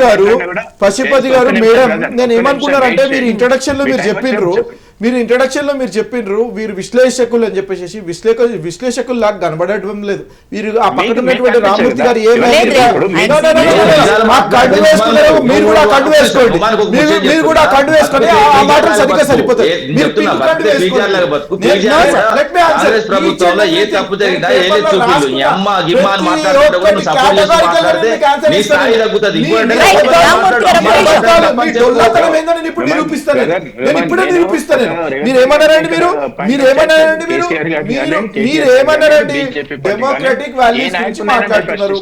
గారు మేడం, నేను ఏమనుకున్నారంటే మీరు ఇంట్రొడక్షన్ లో మీరు చెప్పిండ్రు వీరు విశ్లేషకులు అని చెప్పేసి, విశ్లేషకులు లాగా కనబడటం లేదు. వీరు ఆ పక్కన ఉన్నటువంటి రామూర్తి గారు మీరు కూడా కండు వేసుకోండి, మీరు కూడా కండు వేసుకొని ఆ మాటలు సరిగ్గా సరిపోతాయి. ఇప్పుడు నిరూపిస్తాను. మీరేమన్నారండి? డెమోక్రటిక్ వాల్యూస్ గురించి మాట్లాడుతున్నారు.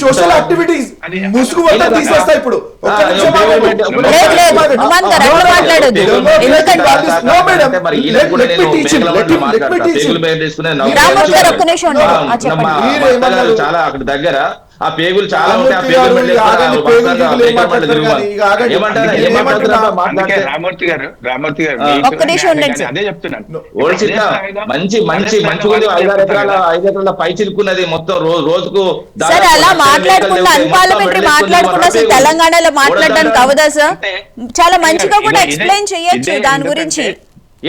సోషల్ యాక్టివిటీస్ ముసుగు మొత్తం తీసేస్తా. ఇప్పుడు చాలా అక్కడ దగ్గర ఆ పేగులు చాలా రామూర్తి గారు అదే చెప్తున్నాను. మంచి 5 ఎకరాల పై చిలుకున్నది మొత్తం రోజుకు అలా మాట్లాడకుండా అన్పార్లమెంటరీ మాట్లాడకుండా అసలు తెలంగాణలో మాట్లాడడానికి అవదా సార్? చాలా మంచిగా కూడా ఎక్స్ప్లెయిన్ చేయొచ్చు దాని గురించి.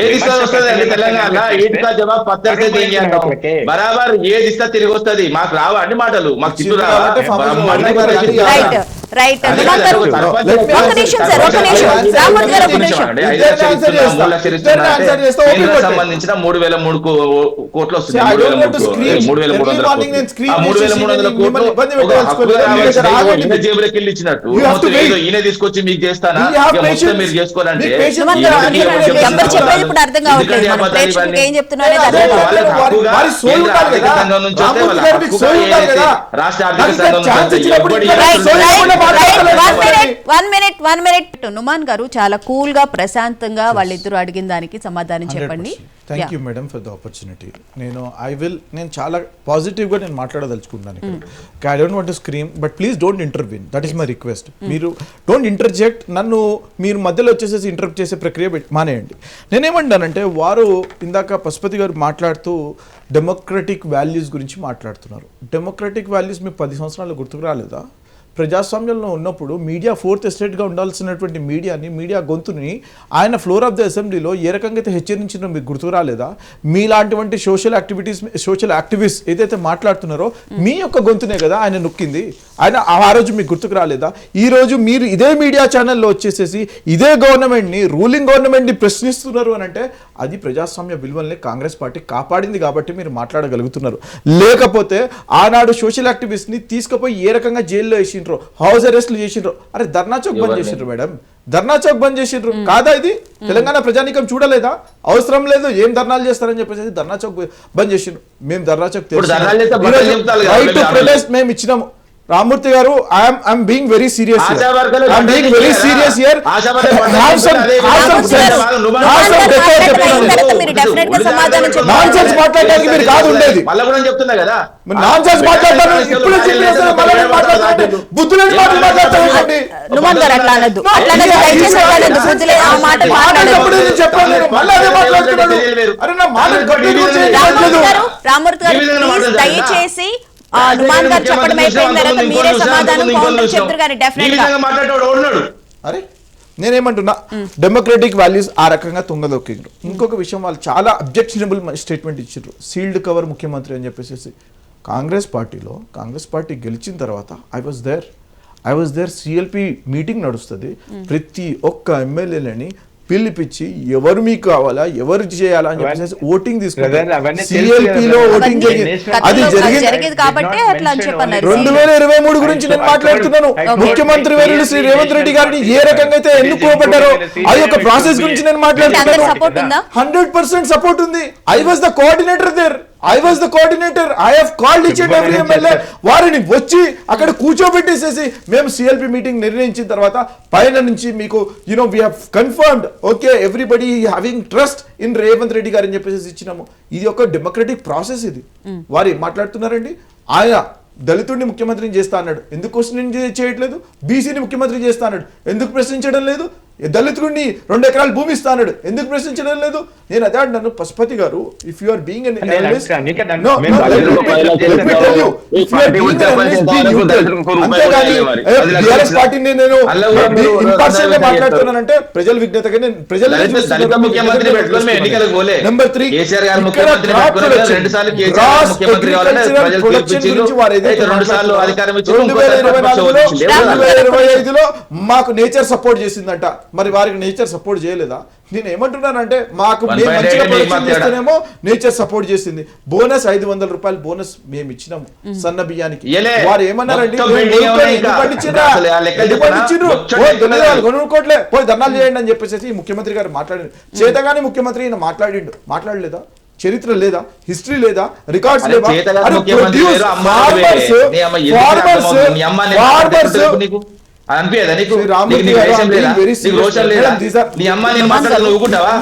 ఏ దిశ వస్తుంది తెలంగాణ? ఈడ్కా జవాబ్ పత్తర్సే దేంగే అంటాం. బరాబర్ ఏ దిశ తిరిగి వస్తుంది. మాకు రావా అన్ని మాటలు, మాకు చిట్టు రావా? రైట్ అదే నుమాన్ గారు ఒక సర్పంచ్ ఒక్క నిమిషం సార్, ఒక్క నిమిషం రామ్మూర్తి గారు ఒక్క నిమిషం. 5 లక్షలు ఇస్తున్నా, 3 లక్షలు ఇస్తున్నా అంటే కేంద్రం సంబంధించిన 3,003 కోట్లు వస్తుంది. 3,300 కోట్లు జేబులకి వెళ్ళి ఇచ్చినట్టు ఈయన తీసుకొచ్చి మీకు చేస్తానా మొత్తం మీరు చేసుకోవాలంటే ఎవరు చెప్పేది ఇప్పుడు అర్థం కావట్లేదు, మన ప్రేక్షకులకు ఏం చెప్తున్నారో అర్థం కావట్లేదు. రాష్ట్ర ఆర్థిక సంఘం వన్ మినిట్ నుమాన్ గారు చాలా కూల్ గా ప్రశాంతంగా వాళ్ళిద్దరు అడిగిన దానికి సమాధానం చెప్పండి. Thank you madam for the opportunity. నేను చాలా పాజిటివ్గా నేను మాట్లాడదలుచుకున్నాను. I don't want to scream but please don't intervene, that is my request. మీరు డోంట్ ఇంటర్జెక్ట్, నన్ను మీరు మధ్యలో వచ్చేసేసి ఇంటరప్ట్ చేసే ప్రక్రియ మానేయండి. నేనేమంటానంటే వారు ఇందాక పశుపతి గారు మాట్లాడుతూ డెమోక్రటిక్ వాల్యూస్ గురించి మాట్లాడుతున్నారు. డెమోక్రటిక్ వాల్యూస్ మీకు 10 సంవత్సరాలు గుర్తుకు రాలేదా? ప్రజాస్వామ్యంలో ఉన్నప్పుడు మీడియా ఫోర్త్ ఎస్టేట్గా ఉండాల్సినటువంటి మీడియా గొంతుని ఆయన ఫ్లోర్ ఆఫ్ ద అసెంబ్లీలో ఏ రకంగా అయితే హెచ్చరించినో మీకు గుర్తుకు రాలేదా? మీలాంటివంటి సోషల్ యాక్టివిస్ట్ ఏదైతే మాట్లాడుతున్నారో మీ యొక్క గొంతునే కదా ఆయన నొక్కింది. ఆయన ఆ రోజు మీకు గుర్తుకు రాలేదా? ఈ రోజు మీరు ఇదే మీడియా ఛానల్లో వచ్చేసేసి ఇదే గవర్నమెంట్ని, రూలింగ్ గవర్నమెంట్ని ప్రశ్నిస్తున్నారు అని అంటే అది ప్రజాస్వామ్య విలువల్ని కాంగ్రెస్ పార్టీ కాపాడింది కాబట్టి మీరు మాట్లాడగలుగుతున్నారు. లేకపోతే ఆనాడు సోషల్ యాక్టివిస్ట్ని తీసుకుపోయి ఏ రకంగా జైల్లో వేసి హౌస్ అరెస్ట్లు చేసిండ్రు. అరే ధర్నా చౌక్ బంద్ చేసిండ్రు మేడం, ధర్నా చౌక్ బంద్ చేసిండ్రు కాదా? ఇది తెలంగాణ ప్రజానీకం చూడలేదా? అవసరం లేదు, ఏం ధర్నాలు చేస్తారని చెప్పేసి ధర్నా చౌక్ బంద్ చేసిండ్రు. మేము ధర్నా చౌక్ రైట్ టు ప్రొటెస్ట్ మేము ఇచ్చినాము. రామ్మూర్తి గారు, I'm being very serious here. Nonsense మాట్లాడడానికి మీరు కాదు ఉండేది. చెప్తున్నా కదా నాన్సెన్స్ మాట్లాడతారు ఇప్పుడు బుద్ధులేని మాటలు మాట్లాడతారు. నుమాన్ గారు అట్లా అనొద్దు, రామ్మూర్తి గారు దయచేసి నుమాన్ గారు చెప్పడం అయిపోయిన తర్వాత మీరే సమాధానం చెప్తారు కానీ డెఫినెట్ గా అరే నేనేమంటున్నా, డెమోక్రటిక్ వాల్యూస్ ఆ రకంగా తుంగదొక్కిండ్రు. ఇంకొక విషయం, వాళ్ళు చాలా అబ్జెక్షనబుల్ స్టేట్మెంట్ ఇచ్చిండ్రు, సీల్డ్ కవర్ ముఖ్యమంత్రి అని చెప్పేసి. కాంగ్రెస్ పార్టీ గెలిచిన తర్వాత I was there CLP meeting నడుస్తుంది. ప్రతి ఒక్క ఎమ్మెల్యేలని పిలిపించి ఎవరు మీకు కావాలా, ఎవరు చేయాలా అని చెప్పేసి ఓటింగ్ తీసుకుంటారు. సిఎల్పిలో ఓటింగ్ అది జరిగింది కాబట్టి 2023 గురించి నేను మాట్లాడుతున్నాను. ముఖ్యమంత్రి వర్యులు శ్రీ రేవంత్ రెడ్డి గారిని ఏ రకంగా అయితే ఎన్నుకోబడ్డారో ఆ యొక్క ప్రాసెస్ గురించి నేను మాట్లాడుతున్నాను. 100% సపోర్ట్ ఉంది. I was the coordinator there. I have called each and every MLA. వారిని వచ్చి అక్కడ కూర్చోబెట్టేసేసి మేము సిఎల్పి మీటింగ్ నిర్ణయించిన తర్వాత పైన నుంచి మీకు we have confirmed okay everybody having trust in Revanth Reddy గారు అని చెప్పేసి ఇచ్చినాము. ఇది ఒక డెమోక్రటిక్ ప్రాసెస్. ఇది వారు మాట్లాడుతున్నారండి. ఆయన దళితుడిని ముఖ్యమంత్రిని చేస్తా అన్నాడు, ఎందుకు క్వశ్చన్ చేయట్లేదు? బీసీని ముఖ్యమంత్రి చేస్తా అన్నాడు, ఎందుకు ప్రశ్నించడం లేదు? దళితుడిని 2 ఎకరాల భూమి ఇస్తా అన్నాడు, ఎందుకు ప్రశ్నించడం లేదు? నేను అదే అంటాను, Pashupati garu, if you are being an analyst, BRS పార్టీని నేను ఇంపార్షియల్ గా మాట్లాడుతున్నానంటే ప్రజల విజ్ఞతగా నేను ప్రజల ముఖ్యమంత్రి పెట్టుకొని ఎన్నికలకు పోలే. నెంబర్ 3 కేసీఆర్ గారు ముఖ్యమంత్రి పెట్టుకొని 2 సార్లు కేసీఆర్ ముఖ్యమంత్రి కావాలని ప్రజలు తీర్పిచ్చారు. 2 సార్లు అధికారం ఇచ్చి 2025లో మాకు నేచర్ సపోర్ట్ చేసిందంట. మరి వారికి నేచర్ సపోర్ట్ చేయలేదా? నేను ఏమంటున్నానంటే మాకు మంచిగా ప్రొడక్షన్ చేస్తేనేమో నేచర్ సపోర్ట్ చేసింది. బోనస్ 500 రూపాయలు బోనస్ మేము ఇచ్చినాము సన్న బియ్యానికి. వారు ఏమన్నారండి, కొనుక్కోట్లే పోయి ధర్నాలు చేయండి అని చెప్పేసి ముఖ్యమంత్రి గారు మాట్లాడిండు. చేతగాని ముఖ్యమంత్రి ఈయన మాట్లాడలేదా? చరిత్ర లేదా? హిస్టరీ లేదా? రికార్డ్స్ లేదా?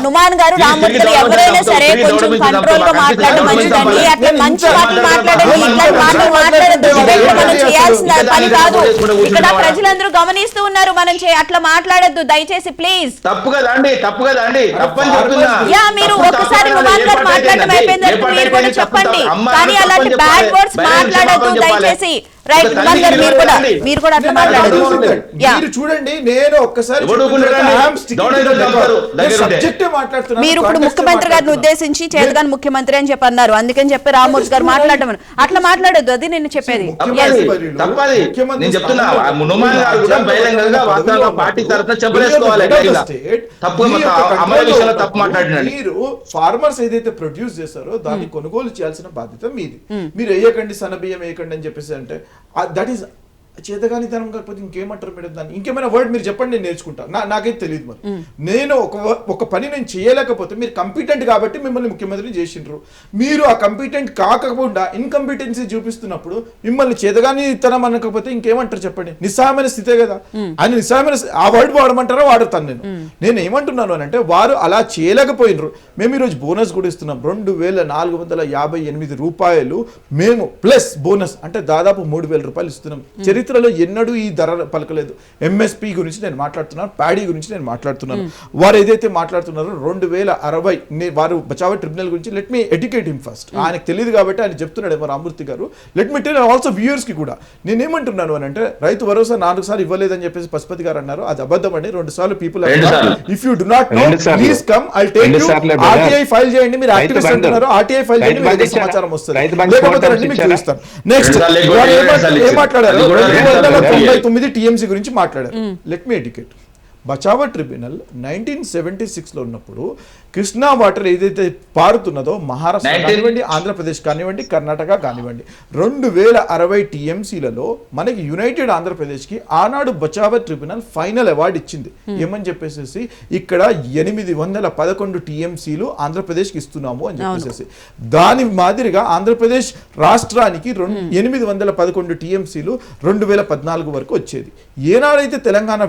నుమాన్ గారు, రామ్మూర్తి గారు ఎవరైనా సరే కొంచెం కంట్రోల్ గా మాట్లాడడం మంచిదండి. అట్లా మంచి మాటలు మాట్లాడండి, ఇట్లాంటి మాటలు మాట్లాడద్దు. మనం చేయాల్సిన పని కాదు. ఇక్కడ ప్రజలందరూ గమనిస్తూ ఉన్నారు, మనం అట్లా మాట్లాడద్దు దయచేసి ప్లీజ్. తప్పు కదండి, తప్పు కదండి, తప్పని చెప్తున్నా. యా మీరు ఒకసారి నుమాన్ గారు మాట్లాడడం అయిపోయింది మీరు కూడా చెప్పండి, కానీ అలాంటి బ్యాడ్ వర్డ్స్ మాట్లాడద్దు దయచేసి. రైట్ మీరు కూడా అట్లా మాట్లాడదు. మీరు చూడండి, నేను ఒక్కసారి మీరు ఇప్పుడు ముఖ్యమంత్రి గారిని ఉద్దేశించి చేతగాని ముఖ్యమంత్రి అని చెప్పి అన్నారు, అందుకని చెప్పి రామ్మూర్తి గారు మాట్లాడమని అట్లా మాట్లాడొద్దు, అది నేను చెప్పేది. తప్పది నేను చెప్తున్నా, హనుమాన్ గారు కూడా బహిరంగంగా వాస్తవంగా పార్టీ తరఫున చెప్పలేసుకోవాలి. తప్పు అమల విషయంలో తప్పు మాట్లాడినాడు. మీరు ఫార్మర్స్ ఏదైతే ప్రొడ్యూస్ చేస్తారో దాన్ని కొనుగోలు చేయాల్సిన బాధ్యత మీది. మీరు వేయకండి, సన్నబియ్యం వేయకండి అని చెప్పేసి అంటే దట్ ఈస్ చేతగానితనం కాకపోతే ఇంకేమంటారు మేడం దాన్ని? ఇంకేమైనా వర్డ్ మీరు చెప్పండి, నేను నేర్చుకుంటా. నాకైతే తెలియదు. మరి నేను ఒక పని నేను చేయలేకపోతే మీరు కంపిటెంట్ కాబట్టి మిమ్మల్ని ముఖ్యమంత్రిని చేసిండ్రు. మీరు ఆ కంపిటెంట్ కాకుండా ఇన్కంపిటెన్సీ చూపిస్తున్నప్పుడు మిమ్మల్ని చేతగానితనం అనకపోతే ఇంకేమంటారు చెప్పండి? నిస్సహాయమైన స్థితే కదా. ఆయన నిస్సహాయమైన ఆ వర్డ్ వాడమంటారో వాడతాను. నేను ఏమంటున్నాను అని అంటే వారు అలా చేయలేకపోయినరు. మేము ఈరోజు బోనస్ కూడా ఇస్తున్నాం, 2458 రూపాయలు మేము ప్లస్ బోనస్ అంటే దాదాపు 3000 రూపాయలు ఇస్తున్నాం. చరిత్రలో ఎన్నడూ ఈ ధర పలకలేదు. ఎంఎస్పి గురించి నేను మాట్లాడుతున్నాను, ప్యాడీ గురించి నేను మాట్లాడుతున్నాను. వారు ఏదైతే మాట్లాడుతున్నారో 2060 వారు బచావో ట్రిబ్యునల్ గురించి let me educate him first. ఆయనకు తెలియదు కాబట్టి ఆయన చెప్తున్నాడు రామ్మూర్తి గారు. Let me tell also viewers కి కూడా నేనేమంటున్నాను అని అంటే రైతు భరోసా 4 సార్లు ఇవ్వలేదని చెప్పేసి పశుపతి గారు అన్నారు, అది అబద్ధం అండి. 2 సార్లు people if you do not know please come I take you. RTI file చేయండి, మీరు యాక్టివిస్ట్ అంటున్నారు, ఆర్టీఐ ఫైల్ చేయండి, మీకు సమాచారం వస్తుంది. లేకపోతే రండి మీకు చూపిస్తాను. నెక్స్ట్ ఏం మాట్లాడారు? 299 టీఎంసీ గురించి మాట్లాడారు. Let me educate. Bachawat tribunal 1976లో ఉన్నప్పుడు కృష్ణా వాటర్ ఏదైతే పారుతున్నదో మహారాష్ట్ర కానివ్వండి, ఆంధ్రప్రదేశ్ కానివ్వండి, కర్ణాటక కానివ్వండి, 2060 టీఎంసీలలో మనకి యునైటెడ్ ఆంధ్రప్రదేశ్కి ఆనాడు బచావో ట్రిబ్యునల్ ఫైనల్ అవార్డు ఇచ్చింది. ఏమని చెప్పేసి ఇక్కడ 811 టీఎంసీలు ఆంధ్రప్రదేశ్కి ఇస్తున్నాము అని చెప్పేసి. దాని మాదిరిగా ఆంధ్రప్రదేశ్ రాష్ట్రానికి 811 టీఎంసీలు 2014 వరకు వచ్చేది. ఏనాడైతే తెలంగాణ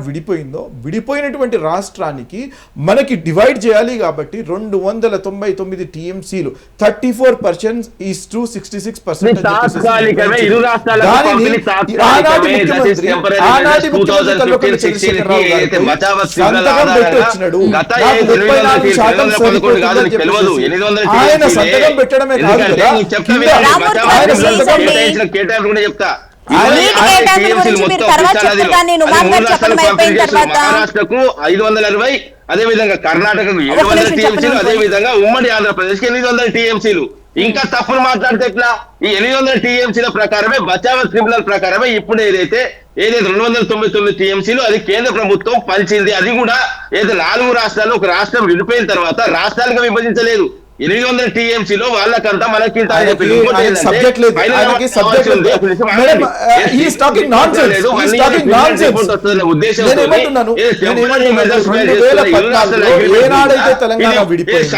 విడిపోయినటువంటి రాష్ట్రానికి మనకి డివైడ్ చేయాలి కాబట్టి 299 టీఎంసీలు 34% ఈస్ టు 66%. ఆయన సంతకం పెట్టడమే కాదు కదా, ఆయన సంతకం చెప్తా మహారాష్ట్రకు 560, అదే విధంగా కర్ణాటకకు 700 టీఎంసీలు, అదే విధంగా ఉమ్మడి ఆంధ్రప్రదేశ్ కి 800 టీఎంసీలు. ఇంకా తప్పులు మాట్లాడితే ఎట్లా? ఈ 800 టీఎంసీల ప్రకారమే బచావో ట్రిబ్యునల్ ప్రకారమే ఇప్పుడు ఏదైతే 299 టీఎంసీలు అది కేంద్ర ప్రభుత్వం పంచింది. అది కూడా ఏదైతే 4 రాష్ట్రాలు ఒక రాష్ట్రం విడిపోయిన తర్వాత రాష్ట్రాలుగా విభజించలేదు. 800 టీఎంసీలో వాళ్ళకంతా మనకి సబ్జెక్ట్ లేదు. ఏనాడైతే తెలంగాణ విడిపోయిందో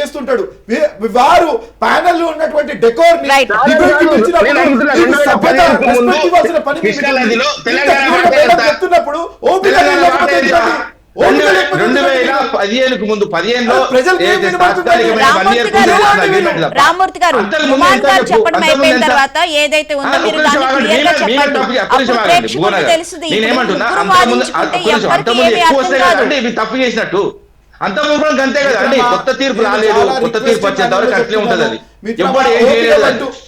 చేస్తుంటాడు. వారు ప్యానెల్ లో ఉన్నటువంటి డెకోర్ ని చెప్తున్నప్పుడు 2015 ముందు 15లో రామ్మూర్తి గారు చెప్పడం అయిపోయిన తర్వాత ఏదైతే ఉందో మీరు దాన్ని క్లియర్ గా చెప్పండి. తప్పు చేసినట్టు అంత మూడు అంతే కదా అండి. కొత్త తీర్పు రాలేదు, కొత్త తీర్పు వచ్చేంత వరకు అట్లే ఉంటది. అది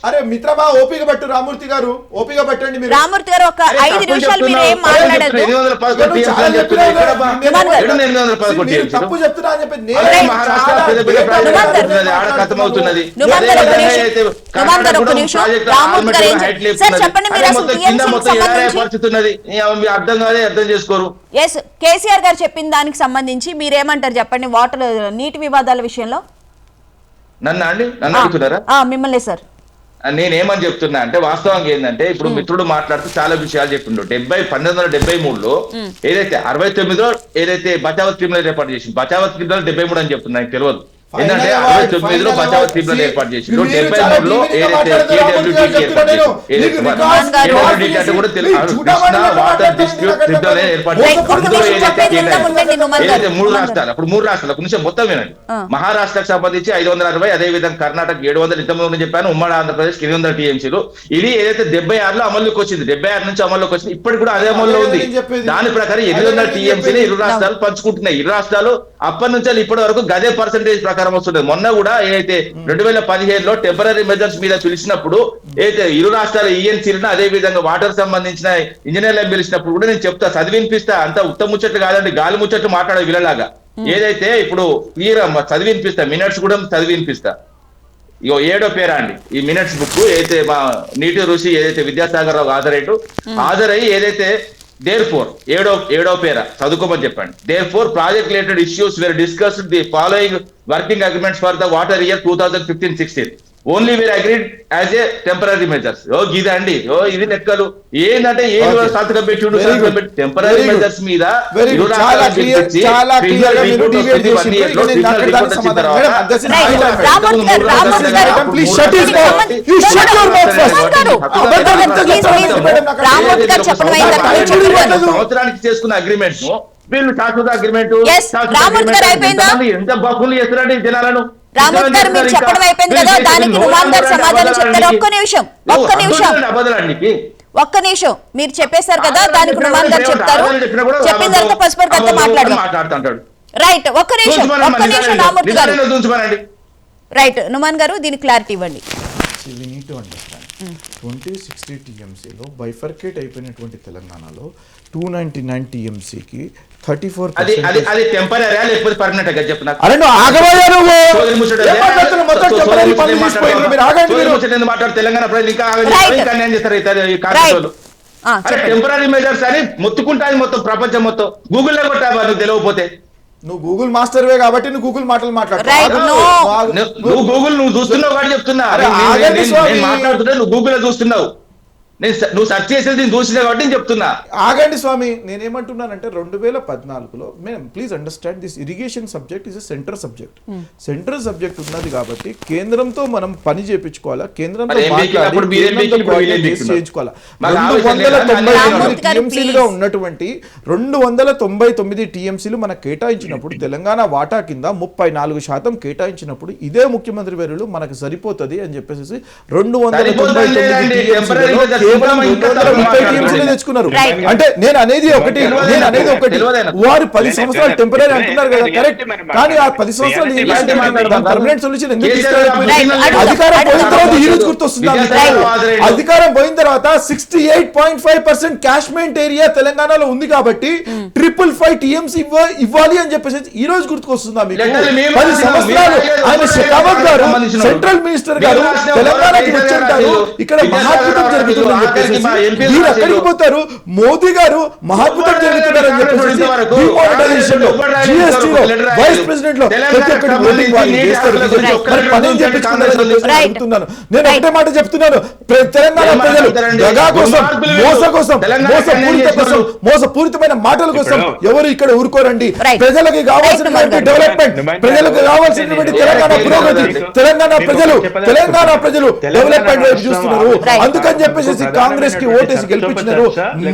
అరే మిత్రమా ఓపిక పట్టు రామ్మూర్తి గారు, ఓపిక పట్టండి. మీరు రామ్మూర్తి గారు ఒక 5 నిమిషాలు మీరు ఏం మాట్లాడదు. తప్పు చెప్తున్నా అని చెప్పి అర్థం కాదే, అర్థం చేసుకోరు. ఎస్, కేసీఆర్ గారు చెప్పిన దానికి సంబంధించి మీరేమంటారు చెప్పండి? వాటర్ నీటి వివాదాల విషయంలో నన్ను అడుగుతున్నారా? మిమ్మల్ని సార్. నేనేమని చెప్తున్నా అంటే వాస్తవంగా ఏంటంటే ఇప్పుడు మిత్రుడు మాట్లాడుతూ చాలా విషయాలు చెప్పిండు. 1973లో ఏదైతే 69లో ఏదైతే బచావో ట్రిబ్యునల్ ఏర్పాటు చేసింది, బచావో ట్రిబ్యునల్ 73 అని చెప్తున్నా, నాకు తెలియదు. ఏంటంటే 69లో బచావ్ ట్రిబ్యునల్ ఏర్పాటు చేసిండు, 73లో ఏదైతే KWDT ఏర్పాటు చేసిండు, వాటర్ డిస్ప్యూట్ ట్రిబ్యునల్ ఏర్పాటు చేసిండు. మూడు రాష్ట్రాలు, అప్పుడు మూడు రాష్ట్రాలు కొంచెం మొత్తం వినండి. మహారాష్ట్రకు సంబంధించి 560, అదే విధంగా కర్ణాటక 700 చెప్పాను, ఉమ్మడి ఆంధ్రప్రదేశ్ 800 TMCలు. ఇది ఏదైతే 76లో అమల్లోకి వచ్చింది, 76 నుంచి అమల్లోకి వచ్చింది, ఇప్పటికి కూడా అదే అమల్లో ఉంది. దాని ప్రకారం 800 TMCని ఇరు రాష్ట్రాలు పంచుకుంటున్నాయి. ఇరు రాష్ట్రాలు అప్పటి నుంచి ఇప్పటి వరకు గదే పర్సెంటేజ్ ప్రకారం వస్తుంటది. మొన్న కూడా ఏదైతే 2015లో టెంపరరీ మెజర్స్ మీద పిలిచినప్పుడు ఏదైతే ఇరు రాష్ట్రాల ఈఎన్సీలను, అదే విధంగా వాటర్ సంబంధించిన ఇంజనీర్లను పిలిచినప్పుడు కూడా నేను చెప్తా, చదివినిపిస్తా. అంత ఉత్తమ ముచ్చట్లు కాదండి, గాలి ముచ్చట్లు మాట్లాడే వీళ్ళలాగా. ఏదైతే ఇప్పుడు క్లియర్ చదివినిపిస్తా, మినిట్స్ కూడా చదివినిపిస్తా. ఇగో 7వ పేరా అండి ఈ మినిట్స్ బుక్, ఏదైతే మా నీటి ఋషి ఏదైతే విద్యాసాగర్ రావు హాజరయ్యి ఏదైతే therefore ఏడో పేర చదువుకోమని చెప్పండి. therefore project related issues were discussed the following working agreements for the water year 2015-16 only were agreed as a temporary measures. ఇదండి ఇది లెక్కలు ఏంటంటే సంతకం పెట్టి టెంపరీ మెజర్స్ మీద సంవత్సరానికి చేసుకున్న అగ్రిమెంట్స్ వీళ్ళు శాశ్వత అగ్రిమెంట్ ఎంత బహుళ చేస్తున్నారండి జనాలను. రామోద్ గారు మీరు చెప్పడం అయిపోయింది కదా, దానికి నుమాన్ గారు సమాధానం చెప్తారు. ఒక్క నిమిషం మీరు చెప్పేశారు కదా, దానికి నుమాన్ గారు చెప్తారు. చెప్పిన తర్వాత పసుపు కథ మాట్లాడతాడు. రైట్, ఒక్క నిమిషం రామోద్ గారు. రైట్, నుమాన్ గారు దీనికి క్లారిటీ ఇవ్వండి. 2060 TMCలో బైఫర్కేట్ అయిపోయినటువంటి తెలంగాణలో 299 TMCకి 34%. అది టెంపరీ లేకపోతే పర్మనెంట్ గా చెప్పు నాకు. అరే నువ్వు ఆగవయ్యా, నువ్వు మాట్లాడు. తెలంగాణ ప్రజలు ఇంకా అన్యాయం చేస్తారు టెంపరీ మెజర్స్ అని మొత్తుకుంటాను మొత్తం ప్రపంచం మొత్తం. గూగుల్లో కొట్టావా నువ్వు తెలియకపోతే? నువ్వు గూగుల్ మాస్టర్వే కాబట్టి నువ్వు గూగుల్ మాటలు మాట్లాడుతున్నావు. నువ్వు గూగుల్ నువ్వు చూస్తున్నావు కాబట్టి చెప్తున్నా, మాట్లాడుతుంటే నువ్వు గూగుల్ చూస్తున్నావు, నువ్వు సెర్చ్ చేసేది నేను చూసినా కాబట్టి నేను చెప్తున్నా. ఆగండి స్వామి, నేనేమంటున్నానంటే 2014లో please understand this irrigation subject is central subject. Central subject ఉన్నది కాబట్టి కేంద్రంతో మనం పని చేయించుకోవాలా, కేంద్రంతో చేయించుకోవాలా. 299 TMCలుగా ఉన్నటువంటి 299 TMCలు మనకు కేటాయించినప్పుడు తెలంగాణ వాటా కింద 34% కేటాయించినప్పుడు ఇదే ముఖ్యమంత్రి వర్యులు మనకు సరిపోతుంది అని చెప్పేసి 299 తెచ్చుకున్నారు. అంటే నేను అనేది ఒకటి వారు 10 సంవత్సరాలు టెంపరీ అంటున్నారు కదా, కరెక్ట్. కానీ ఆ 10 సంవత్సరాలు పర్మనెంట్ సొల్యూషన్ ఎందుకు అధికారం పోయిన తర్వాత ఈ రోజు గుర్తొస్తుంది. అధికారం పోయిన తర్వాత 68.5% క్యాష్మెంట్ ఏరియా తెలంగాణలో ఉంది కాబట్టి 555 TMC ఇవ్వాలి అని చెప్పేసి ఈ రోజు గుర్తుకొస్తుందా మీకు? 10 సంవత్సరాలు ఆయన షెకావత్ గారు సెంట్రల్ మినిస్టర్ గారు తెలంగాణకి వచ్చుంటారు, ఇక్కడ మహాద్భుతం జరుగుతుంది. మీరు ఎక్కడికి పోతారు? మోదీ గారు మహాద్భుతం జరుగుతున్నారని చెప్పేసి డిమానిటైజేషన్ లో, GST లో, వైస్ ప్రెసిడెంట్ లో ప్రతి ఒక్కటి ఓటింగ్ వాళ్ళు చేస్తారు. పని చెప్తున్నాను. నేను ఒకటే మాట చెప్తున్నాను, తెలంగాణ ప్రజలు దగా కోసం, మోస కోసం, మోసపూరితమైన మాటల కోసం ఎవరు ఇక్కడ ఊరుకోరండి. ప్రజలకు కావాల్సినటువంటి డెవలప్మెంట్, ప్రజలకు కావాల్సినటువంటి తెలంగాణ పురోగతి, తెలంగాణ ప్రజలు డెవలప్మెంట్ వైపు చూస్తున్నారు. అందుకని చెప్పేసి కాంగ్రెస్ కి ఓటేసి గెలిపించినారు.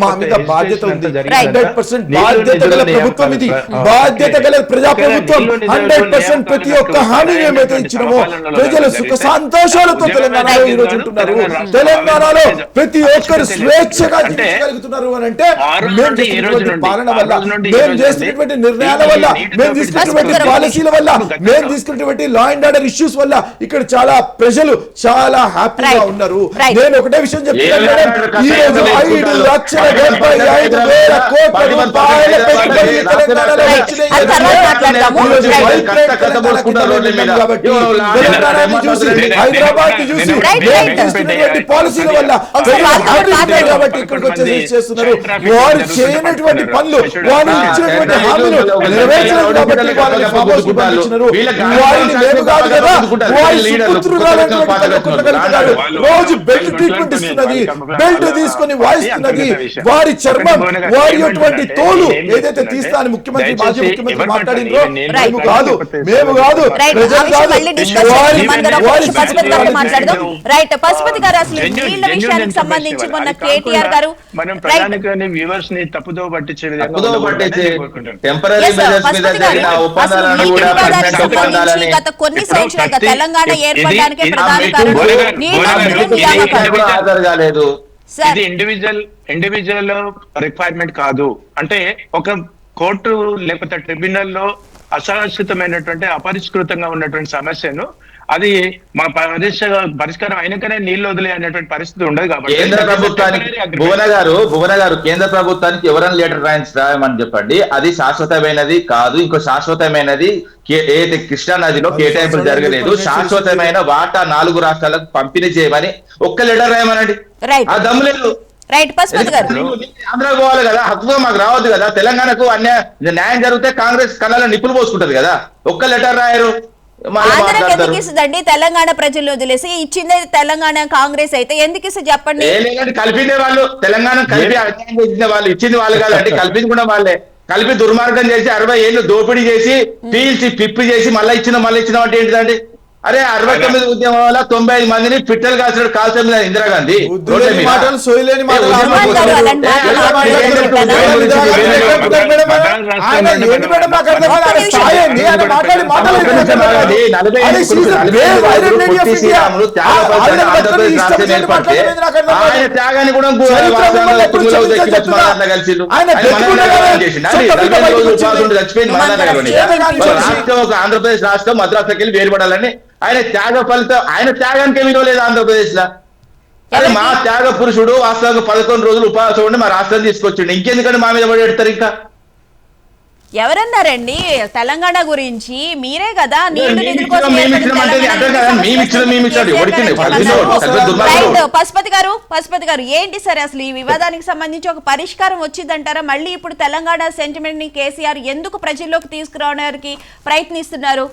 మా మీద బాధ్యత ఉంది, 100% బాధ్యత గల ప్రభుత్వం ఇది, బాధ్యత గల ప్రజాప్రభుత్వం. 100% ప్రతి ఒక్క హామీ ఏమైతే ఇచ్చినామో ప్రజలు సుఖ సంతోషాలతో తెలంగాణలో ఈ రోజు ఉంటున్నారు. తెలంగాణలో ప్రతి ఒక్కరు స్వేచ్ఛగా జీవించగలుగుతున్నారు అని అంటే మేము చేసినటువంటి పాలన వల్ల, మేము చేసినటువంటి నిర్ణయాల వల్ల, మేము తీసుకున్నటువంటి పాలసీల వల్ల, మేము తీసుకున్నటువంటి లా అండ్ ఆర్డర్ ఇష్యూస్ వల్ల ఇక్కడ చాలా ప్రజలు చాలా హ్యాపీగా ఉన్నారు. నేను ఒకటే విషయం చెప్తున్నాను, ఈ రోజు 5,75,000 కోట్ల రూపాయల పెట్టుబడి తెలంగాణలో వచ్చినాయి కాబట్టి తెలంగాణని చూసి, హైదరాబాద్ ని చూసి తీసుకున్నటువంటి పాలసీల వల్ల కాబట్టి ఇక్కడికి వచ్చేసి చేస్తున్నారు. వారు చేయనటువంటి పనులు, వారు ఇచ్చినటువంటి హామీలు నెరవేర్చలేదు కాబట్టి వాళ్ళని ఫామ్ హౌస్ పంపించినారు. వారిని మేము కాదు కదా, వారి సుపుత్రురాలైనటువంటి రోజు బెడ్ ట్రీట్మెంట్ ఇస్తున్నది, బెల్ట్ తీసుకొని వాయిస్తున్నది వారి చర్మం, వారి యొక్క తోలు ఏదైతే తీస్తా అని ముఖ్యమంత్రి మాజీ ముఖ్యమంత్రి మాట్లాడినో మేము కాదు ప్రజలు కాదు. రైట్ పశుపతి గారు అసలు నీళ్ళ విషయానికి సంబంధించి మొన్న కేటీఆర్ గారు మనం ప్రధానికాన్ని వ్యూవర్స్ ని తప్పుదో పట్టించే గత కొన్ని సంవత్సరాలుగా తెలంగాణ ఏర్పడడానికి ప్రధాన కారణం ఇది ఇండివిజువల్ రిక్వైర్మెంట్ కాదు. అంటే ఒక కోర్టు లేకపోతే ట్రిబ్యునల్ లో అశాశ్వతమైనటువంటి అపరిష్కృతంగా ఉన్నటువంటి సమస్యను అది మా పరిష్కారం అయినకనే నీళ్లు వదిలే అనేటువంటి పరిస్థితి ఉండదు. కాబట్టి కేంద్ర ప్రభుత్వానికి భువన గారు కేంద్ర ప్రభుత్వానికి ఎవరైనా లెటర్ రాయమని చెప్పండి, అది శాశ్వతమైనది కాదు. ఇంకో శాశ్వతమైనది ఏదైతే కృష్ణా నదిలో కేటాయింపులు జరగలేదు, శాశ్వతమైన వాటా 4 రాష్ట్రాలకు పంపిణీ చేయమని ఒక్క లెటర్ రాయమనండి. ఆ దమ్ము లేదు. ఆంధ్ర పోవాలి కదా, హక్కుగా మాకు రావద్దు కదా. తెలంగాణకు న్యాయం జరిగితే కాంగ్రెస్ కళ్ళలో నిప్పులు పోసుకుంటది కదా. ఒక్క లెటర్ రాయరు. ఎందుకు ఇస్తుందండి? తెలంగాణ ప్రజలు వదిలేసి ఇచ్చింది తెలంగాణ కాంగ్రెస్ అయితే ఎందుకు ఇస్తుంది చెప్పండి. కలిపిండే వాళ్ళు తెలంగాణ కలిపి అన్యాయం చేసిన వాళ్ళు, ఇచ్చింది వాళ్ళు కాదండి, కలిపింది కూడా వాళ్ళే. కలిపి దుర్మార్గం చేసి 60 ఏళ్ళు దోపిడీ చేసి పీల్చి పిప్పి చేసి మళ్ళీ ఇచ్చిన అంటే ఏంటిదండి? అరే 69 ఉద్యమం వల్ల 95 మందిని పిట్టలు కాల్చినట్టు కాల్చింది ఇందిరాగాంధీ. ఆయన త్యాగాన్ని కూడా ఆంధ్రప్రదేశ్ రాష్ట్రం మద్రాసుకి వెళ్ళి వేరుపడాలని ఆయన త్యాగ ఫలితం, ఆయన త్యాగానికి విలువ లేదు ఆంధ్రప్రదేశ్ లో. అదే మా త్యాగ పురుషుడు వాస్తవంగా 11 రోజులు ఉపవాసం ఉండి మా రాష్ట్రం తీసుకొచ్చిండు. ఇంకెందుకంటే మా మీద పడేడతారు. ఇంకా ఎవరన్నారండి తెలంగాణ గురించి? మీరే కదా పశుపతి గారు ఏంటి సరే అసలు ఈ వివాదానికి సంబంధించి ఒక పరిష్కారం వచ్చిందంటారా? మళ్ళీ ఇప్పుడు తెలంగాణ సెంటిమెంట్ ని కేసీఆర్ ఎందుకు ప్రజల్లోకి తీసుకురావడానికి ప్రయత్నిస్తున్నారు?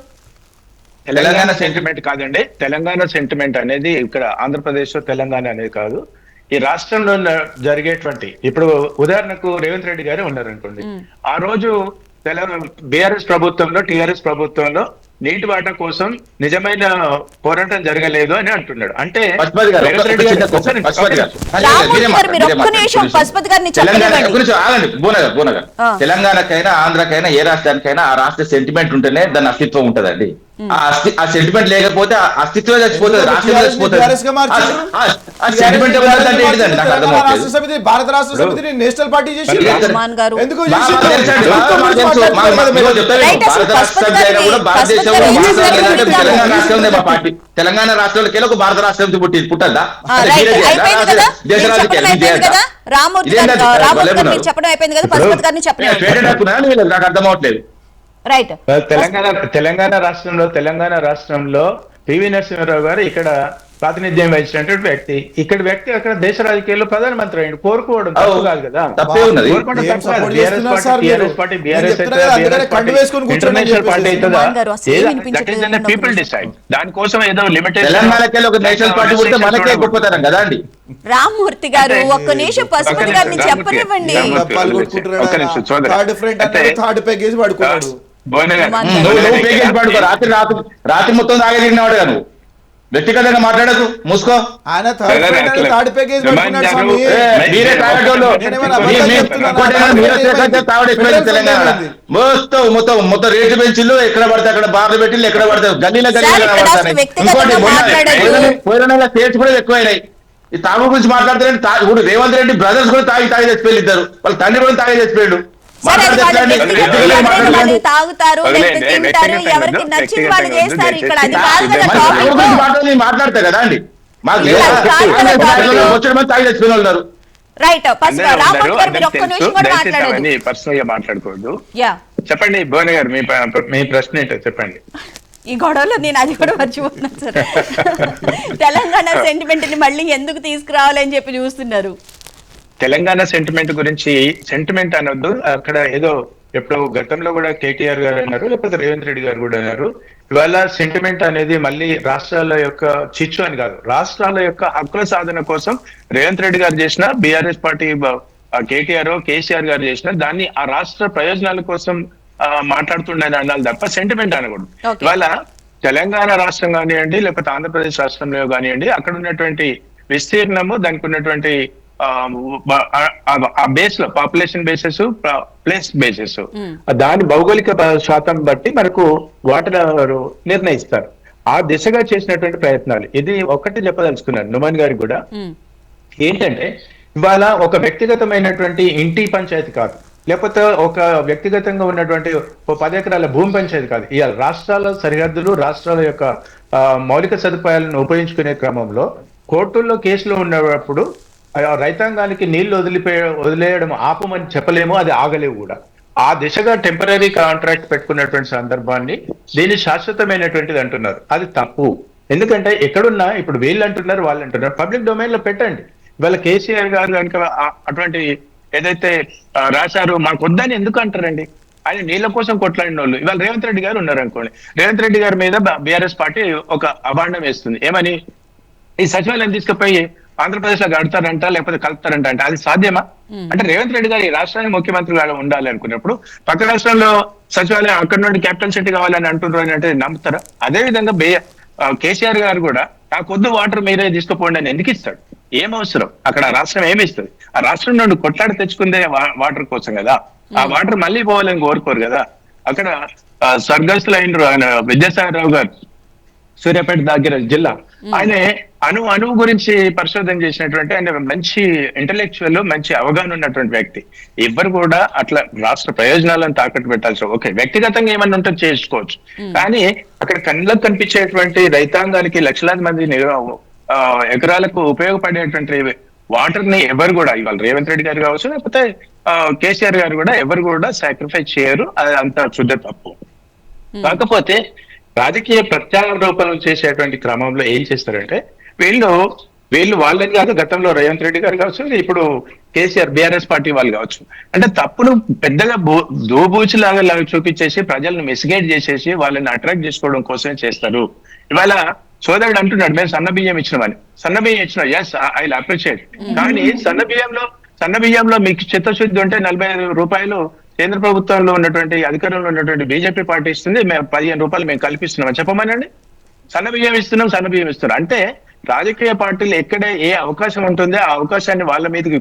తెలంగాణ సెంటిమెంట్ కాదండి. తెలంగాణ సెంటిమెంట్ అనేది ఇక్కడ ఆంధ్రప్రదేశ్ లో తెలంగాణ అనేది కాదు, ఈ రాష్ట్రంలో జరిగేటువంటి, ఇప్పుడు ఉదాహరణకు రేవంత్ రెడ్డి గారు ఉన్నారనుకోండి, ఆ రోజు బీఆర్ఎస్ ప్రభుత్వంలో టీఆర్ఎస్ ప్రభుత్వంలో నీటి వాటా కోసం నిజమైన పోరాటం జరగలేదు అని అంటున్నాడు. అంటే తెలంగాణకైనా ఆంధ్రకైనా ఏ రాష్ట్రానికైనా ఆ రాష్ట్ర సెంటిమెంట్ ఉంటేనే దాని అస్తిత్వం ఉంటదండి. ఆ సెంటిమెంట్ లేకపోతే అస్తిత్వం చచ్చిపోతుంది, రాష్ట్రం చచ్చిపోతుంది. ఆ సెంటిమెంట్ అంటే ఏంటిదండి నాకు అర్థం అవుతుంది. భారత రాష్ట్ర సమితిని నేషనల్ పార్టీ చేసి ఎందుకు తెలంగాణ రాష్ట్రాలకి ఒక భారత రాష్ట్రం పుట్టద్దా? నాకు అర్థం అవట్లేదు. తెలంగాణ రాష్ట్రంలో పివి నరసింహారావు గారు ఇక్కడ ప్రాతినిధ్యం వహించినటువంటి వ్యక్తి, ఇక్కడ వ్యక్తి అక్కడ దేశ రాజకీయాల్లో ప్రధానమంత్రి అయ్యాడు. కోరుకోవడం తప్పు కాదు కదా. ఇంటర్నేషనల్ పార్టీ అవుతుందా? People decide. దానికోసం ఏదో లిమిటెడ్ రామ్మూర్తి గారు ఒక్క నిమిషం పశుపతి గారిని చెప్పనివ్వండి. రాత్రి మొత్తం తాగలిగినవాడు కాదు, వ్యక్తిగతంగా మాట్లాడకు, మూసుకో. ఆయన మొత్తం రేట్లు పెంచిల్లు, ఎక్కడ పడితే అక్కడ బార్లు పెట్టిల్లు, ఎక్కడ పడితే గల్లీల పోయిన నెల స్టేట్స్ కూడా ఎక్కువైనాయి. ఈ తాగు గురించి మాట్లాడుతున్నారంటే ఇప్పుడు రేవంత్ రెడ్డి బ్రదర్స్ కూడా తాగి చచ్చిపోయి ఇద్దరు, వాళ్ళ తండ్రి కూడా తాగి చచ్చిపోయాడు. తాగుతారు, ఎవరికి నచ్చింది వాళ్ళు చేస్తారు. ఇక్కడ మాట్లాడతా కదా అండి, మాకు తాగి చచ్చిపోయిన వాళ్ళు. పర్సనల్ గా మాట్లాడుకోవద్దు. చెప్పండి భువన గారు, మీ ప్రశ్న ఏంటో చెప్పండి. ఈ గొడవలో నేను అది కూడా మర్చిపోతున్నాను సార్. తెలంగాణ సెంటిమెంట్ ని మళ్ళీ ఎందుకు తీసుకురావాలని చెప్పి చూస్తున్నారు? తెలంగాణ సెంటిమెంట్ గురించి సెంటిమెంట్ అనొద్దు, అక్కడ ఏదో ఎప్పుడు గతంలో కూడా కేటీఆర్ గారు అన్నారు, లేకపోతే రేవంత్ రెడ్డి గారు కూడా అన్నారు, ఇవాళ సెంటిమెంట్ అనేది మళ్ళీ రాష్ట్రాల యొక్క చిచ్చు అని కాదు, రాష్ట్రాల యొక్క హక్కుల సాధన కోసం రేవంత్ రెడ్డి గారు చేసిన, బీఆర్ఎస్ పార్టీ కేటీఆర్ కేసీఆర్ గారు చేసిన దాన్ని ఆ రాష్ట్ర ప్రయోజనాల కోసం మాట్లాడుతుండని అనాలి తప్ప సెంటిమెంట్ అనకూడదు. ఇవాళ తెలంగాణ రాష్ట్రం కానివ్వండి, లేకపోతే ఆంధ్రప్రదేశ్ రాష్ట్రంలో కానివ్వండి, అక్కడ ఉన్నటువంటి విస్తీర్ణము, దానికి ఉన్నటువంటి ఆ బేస్ లో పాపులేషన్ బేసెస్, ప్లేస్ బేసెస్, దాని భౌగోళిక శాతం బట్టి మనకు వాటర్ నిర్ణయిస్తారు. ఆ దిశగా చేసినటువంటి ప్రయత్నాలు, ఇది ఒక్కటి చెప్పదలుచుకున్నాను నుమాన్ గారికి కూడా. ఏంటంటే ఇవాళ ఒక వ్యక్తిగతమైనటువంటి ఇంటి పంచాయతీ కాదు, లేకపోతే ఒక వ్యక్తిగతంగా ఉన్నటువంటి 10 ఎకరాల భూమి పంచాయతీ కాదు. ఇవాళ రాష్ట్రాల సరిహద్దులు, రాష్ట్రాల యొక్క మౌలిక సదుపాయాలను ఉపయోగించుకునే క్రమంలో కోర్టుల్లో కేసులు ఉన్నప్పుడు రైతాంగానికి నీళ్లు వదిలేయడం ఆపమని చెప్పలేము, అది ఆగలేవు కూడా. ఆ దిశగా టెంపరీ కాంట్రాక్ట్ పెట్టుకున్నటువంటి సందర్భాన్ని దీన్ని శాశ్వతమైనటువంటిది అంటున్నారు. అది తప్పు. ఎందుకంటే ఎక్కడున్నా ఇప్పుడు వీళ్ళు అంటున్నారు, వాళ్ళు అంటున్నారు, పబ్లిక్ డొమైన్ లో పెట్టండి. ఇవాళ కేసీఆర్ గారు కనుక అటువంటి ఏదైతే రాశారు, మాకు వద్దని ఎందుకు అంటారండి? ఆయన నీళ్ళ కోసం కొట్లాడిన వాళ్ళు. ఇవాళ రేవంత్ రెడ్డి గారు ఉన్నారు అనుకోండి, రేవంత్ రెడ్డి గారి మీద బీఆర్ఎస్ పార్టీ ఒక అభాండం వేస్తుంది. ఏమని? ఈ సచివాలయం తీసుకుపోయి ఆంధ్రప్రదేశ్ లో కడతారంట, లేకపోతే కలుపుతారంట. అంటే అది సాధ్యమా? అంటే రేవంత్ రెడ్డి గారు ఈ రాష్ట్రానికి ముఖ్యమంత్రిగా ఉండాలి అనుకున్నప్పుడు పక్క రాష్ట్రంలో సచివాలయం అక్కడ నుండి క్యాపిటల్ సిటీ కావాలని అంటున్నారు అంటే నమ్ముతారా? అదే విధంగా కేసీఆర్ గారు కూడా ఆ కొద్ది వాటర్ మీరే తీసుకుపోండి అని ఎందుకు ఇస్తాడు? ఏం అవసరం? అక్కడ రాష్ట్రం ఏమి ఇస్తుంది? ఆ రాష్ట్రం నుండి కొట్లాడి తెచ్చుకుందే వాటర్ కోసం కదా. ఆ వాటర్ మళ్ళీ పోవాలని కోరుకోరు కదా. అక్కడ స్వర్గస్థులు అయిన విద్యాసాగర్ రావు గారు, సూర్యాపేట దగ్గర జిల్లా, ఆయన అణువు గురించి పరిశోధన చేసినటువంటి, ఆయన మంచి ఇంటలెక్చువల్, మంచి అవగాహన ఉన్నటువంటి వ్యక్తి. ఎవ్వరు కూడా అట్లా రాష్ట్ర ప్రయోజనాలను తాకట్టు పెట్టాల్సి, ఓకే వ్యక్తిగతంగా ఏమన్నా ఉంటే చేసుకోవచ్చు, కానీ అక్కడ కళ్ళకు కనిపించేటువంటి రైతాంగానికి లక్షలాది మంది ఎకరాలకు ఉపయోగపడేటువంటి వాటర్ ని ఎవరు కూడా, ఇవాళ రేవంత్ రెడ్డి గారు కావచ్చు, లేకపోతే కేసీఆర్ గారు కూడా ఎవరు కూడా సాక్రిఫైస్ చేయరు. అది అంత శుద్ధ తప్పు. కాకపోతే రాజకీయ ప్రత్యారోపణలు చేసేటువంటి క్రమంలో ఏం చేస్తారంటే వీళ్ళు వాళ్ళని కాదు, గతంలో రేవంత్ రెడ్డి గారు కావచ్చు, ఇప్పుడు కేసీఆర్ బీఆర్ఎస్ పార్టీ వాళ్ళు కావచ్చు, అంటే తప్పును పెద్దగా దోబూచిలాగా చూపించేసి ప్రజలను మిస్గైడ్ చేసేసి వాళ్ళని అట్రాక్ట్ చేసుకోవడం కోసమే చేస్తారు. ఇవాళ సోదరుడు అంటున్నాడు, మేము సన్న బియ్యం ఇచ్చినామని. సన్న బియ్యం ఇచ్చిన, ఎస్ ఐ అప్రిషియేట్. కానీ సన్న బియ్యంలో మీకు చిత్తశుద్ధి ఉంటే 45 రూపాయలు కేంద్ర ప్రభుత్వంలో ఉన్నటువంటి అధికారంలో ఉన్నటువంటి బీజేపీ పార్టీ ఇస్తుంది, మేము 15 రూపాయలు మేము కల్పిస్తున్నాం చెప్పమనండి. సన్న బియ్యం ఇస్తున్నాం అంటే రాజకీయ పార్టీలు ఎక్కడ ఏ అవకాశం ఉంటుందో ఆ అవకాశాన్ని వాళ్ళ మీదకి,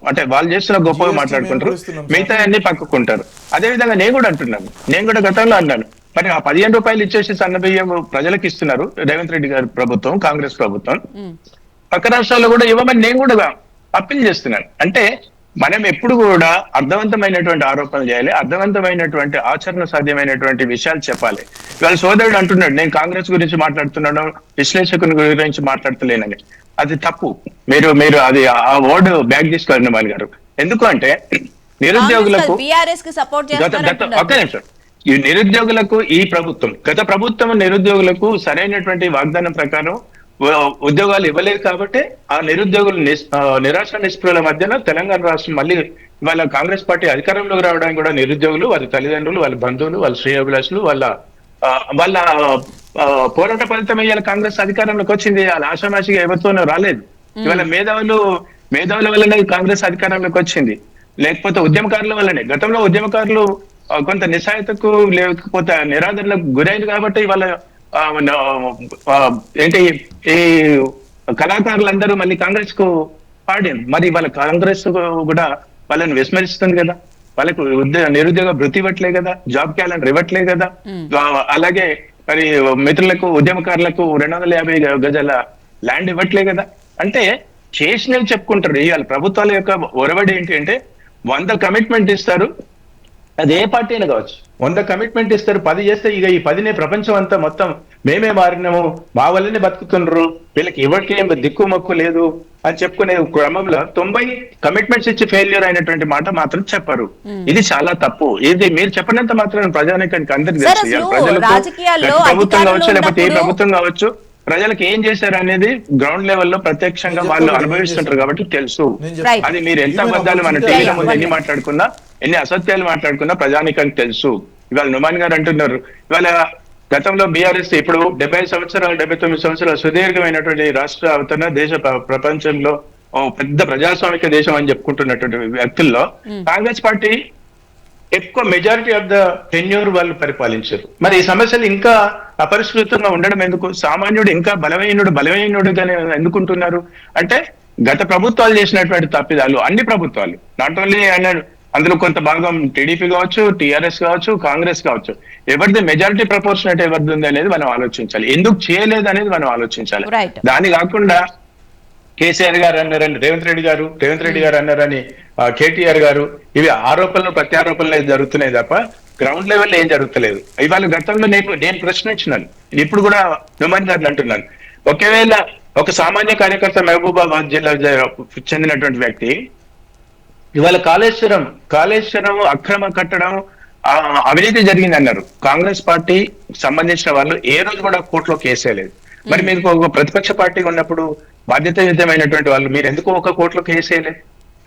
అంటే వాళ్ళు చేస్తున్న గొప్పగా మాట్లాడుకుంటారు, మిగతా అన్ని పక్కకుంటారు. అదే విధంగా నేను కూడా అంటున్నాను, నేను కూడా గతంలో అన్నాను, మరి ఆ 15 రూపాయలు ఇచ్చేసి సన్న బియ్యం ప్రజలకు ఇస్తున్నారు రేవంత్ రెడ్డి గారి ప్రభుత్వం, కాంగ్రెస్ ప్రభుత్వం. పక్క రాష్ట్రాల్లో కూడా ఇవ్వమని నేను కూడా అప్పీల్ చేస్తున్నాను. అంటే మనం ఎప్పుడు కూడా అర్థవంతమైనటువంటి ఆరోపణలు చేయాలి, అర్థవంతమైనటువంటి ఆచరణ సాధ్యమైనటువంటి విషయాలు చెప్పాలి. ఇవాళ సోదరుడు అంటున్నాడు, నేను కాంగ్రెస్ గురించి మాట్లాడుతున్నాను, విశ్లేషకుని గురించి మాట్లాడతలేనని. అది తప్పు. మీరు అది ఆ వర్డ్ బ్యాక్ తీసుకోవాలి నమాన్ గారు. ఎందుకు అంటే నిరుద్యోగులకు ఈ నిరుద్యోగులకు ఈ ప్రభుత్వం, గత ప్రభుత్వం నిరుద్యోగులకు సరైనటువంటి వాగ్దానం ప్రకారం ఉద్యోగాలు ఇవ్వలేదు కాబట్టి ఆ నిరుద్యోగులు నిరాశ నిస్పృహల మధ్యన తెలంగాణ రాష్ట్రం మళ్ళీ వాళ్ళ కాంగ్రెస్ పార్టీ అధికారంలోకి రావడానికి కూడా నిరుద్యోగులు, వాళ్ళ తల్లిదండ్రులు, వాళ్ళ బంధువులు, వాళ్ళ శ్రేయోభిలాషులు, వాళ్ళ పోరాట ఫలితం ఇవాళ కాంగ్రెస్ అధికారంలోకి వచ్చింది. వాళ్ళ ఆషామాషిగా ఎవరితోనూ రాలేదు. ఇవాళ మేధావుల వల్లనే కాంగ్రెస్ అధికారంలోకి వచ్చింది, లేకపోతే ఉద్యమకారుల వల్లనే. గతంలో ఉద్యమకారులు కొంత నిస్సాయతకు లేకపోతే నిరాదరణకు గురైంది కాబట్టి వాళ్ళ ఏంటి ఈ కళాకారులందరూ మళ్ళీ కాంగ్రెస్ కు పాడారు. మరి వాళ్ళ కాంగ్రెస్ కూడా వాళ్ళని విస్మరిస్తుంది కదా, వాళ్ళకు నిరుద్యోగ భృతి ఇవ్వట్లే కదా, జాబ్ క్యాలెండర్ ఇవ్వట్లే కదా. అలాగే మరి మిత్రులకు, ఉద్యమకారులకు 250 గజాల ల్యాండ్ ఇవ్వట్లే కదా. అంటే చేసినవి చెప్పుకుంటారు. ఇవాళ ప్రభుత్వాల యొక్క ఒరవడి ఏంటి అంటే 100 కమిట్మెంట్ ఇస్తారు, అది ఏ పార్టీ అయినా కావచ్చు, 100 కమిట్మెంట్ ఇస్తారు, 10 చేస్తే ఇక ఈ 10నే ప్రపంచం అంతా మొత్తం మేమే మారినాము, మా వల్లనే బతుకుతున్నారు, వీళ్ళకి ఎవరికేం దిక్కు మొక్కు లేదు అని చెప్పుకునే క్రమంలో 90 కమిట్మెంట్స్ ఇచ్చి ఫెయిల్యూర్ అయినటువంటి మాట మాత్రం చెప్పరు. ఇది చాలా తప్పు. ఇది మీరు చెప్పినంత మాత్రం ప్రజానికానికి అందరికి తెలుసు. ప్రభుత్వం కావచ్చు, లేకపోతే ఏ ప్రభుత్వం కావచ్చు, ప్రజలకు ఏం చేశారు అనేది గ్రౌండ్ లెవెల్లో ప్రత్యక్షంగా వాళ్ళు అనుభవిస్తుంటారు కాబట్టి తెలుసు. Right. అది మీరు ఎంత అబద్ధాలు మన టీవీలో ముందు ఎన్ని మాట్లాడుకున్నా, ఎన్ని అసత్యాలు మాట్లాడుకున్నా ప్రజానికానికి తెలుసు. ఇవాళ నుమాన్ గారు అంటున్నారు, ఇవాళ గతంలో బీఆర్ఎస్ ఇప్పుడు 70 సంవత్సరాలు 79 సంవత్సరాలు సుదీర్ఘమైనటువంటి రాష్ట్ర అవతరణ దేశ ప్రపంచంలో పెద్ద ప్రజాస్వామిక దేశం అని చెప్పుకుంటున్నటువంటి వ్యక్తుల్లో కాంగ్రెస్ పార్టీ ఎక్కువ మెజారిటీ ఆఫ్ ద టెన్యూర్ వాళ్ళు పరిపాలించారు. మరి ఈ సమస్యలు ఇంకా అపరిష్కృతంగా ఉండడం ఎందుకు? సామాన్యుడు ఇంకా బలహీనుడుగానే ఎందుకుంటున్నారు అంటే గత ప్రభుత్వాలు చేసినటువంటి తప్పిదాలు, అన్ని ప్రభుత్వాలు, నాట్ ఓన్లీ అందులో కొంత భాగం టీడీపీ కావచ్చు, టీఆర్ఎస్ కావచ్చు, కాంగ్రెస్ కావచ్చు, ఎవరిది మెజారిటీ ప్రపోర్షనేట్ ఎవరిది ఉంది అనేది మనం ఆలోచించాలి. ఎందుకు చేయలేదు అనేది మనం ఆలోచించాలి. దాని కాకుండా కేసీఆర్ గారు అన్నారని రేవంత్ రెడ్డి గారు అన్నారని కేటీఆర్ గారు, ఇవి ఆరోపణలు ప్రత్యారోపణలు జరుగుతున్నాయి తప్ప గ్రౌండ్ లెవెల్ ఏం జరుగుతలేదు. ఇవాళ గతంలో నేను ప్రశ్నించినాను, ఇప్పుడు కూడా నుమాన్ గారు అంటున్నాను, ఒకవేళ ఒక సామాన్య కార్యకర్త మహబూబాబాద్ జిల్లా చెందినటువంటి వ్యక్తి ఇవాళ కాళేశ్వరం అక్రమ కట్టడం అవినీతి జరిగింది అన్నారు. కాంగ్రెస్ పార్టీ సంబంధించిన వాళ్ళు ఏ రోజు కూడా కోర్టులో కేసేయలేదు. మరి మీకు ఒక ప్రతిపక్ష పార్టీ ఉన్నప్పుడు బాధ్యతాయుతమైనటువంటి వాళ్ళు మీరు ఎందుకు ఒక కోర్టులో కేసేయలేదు?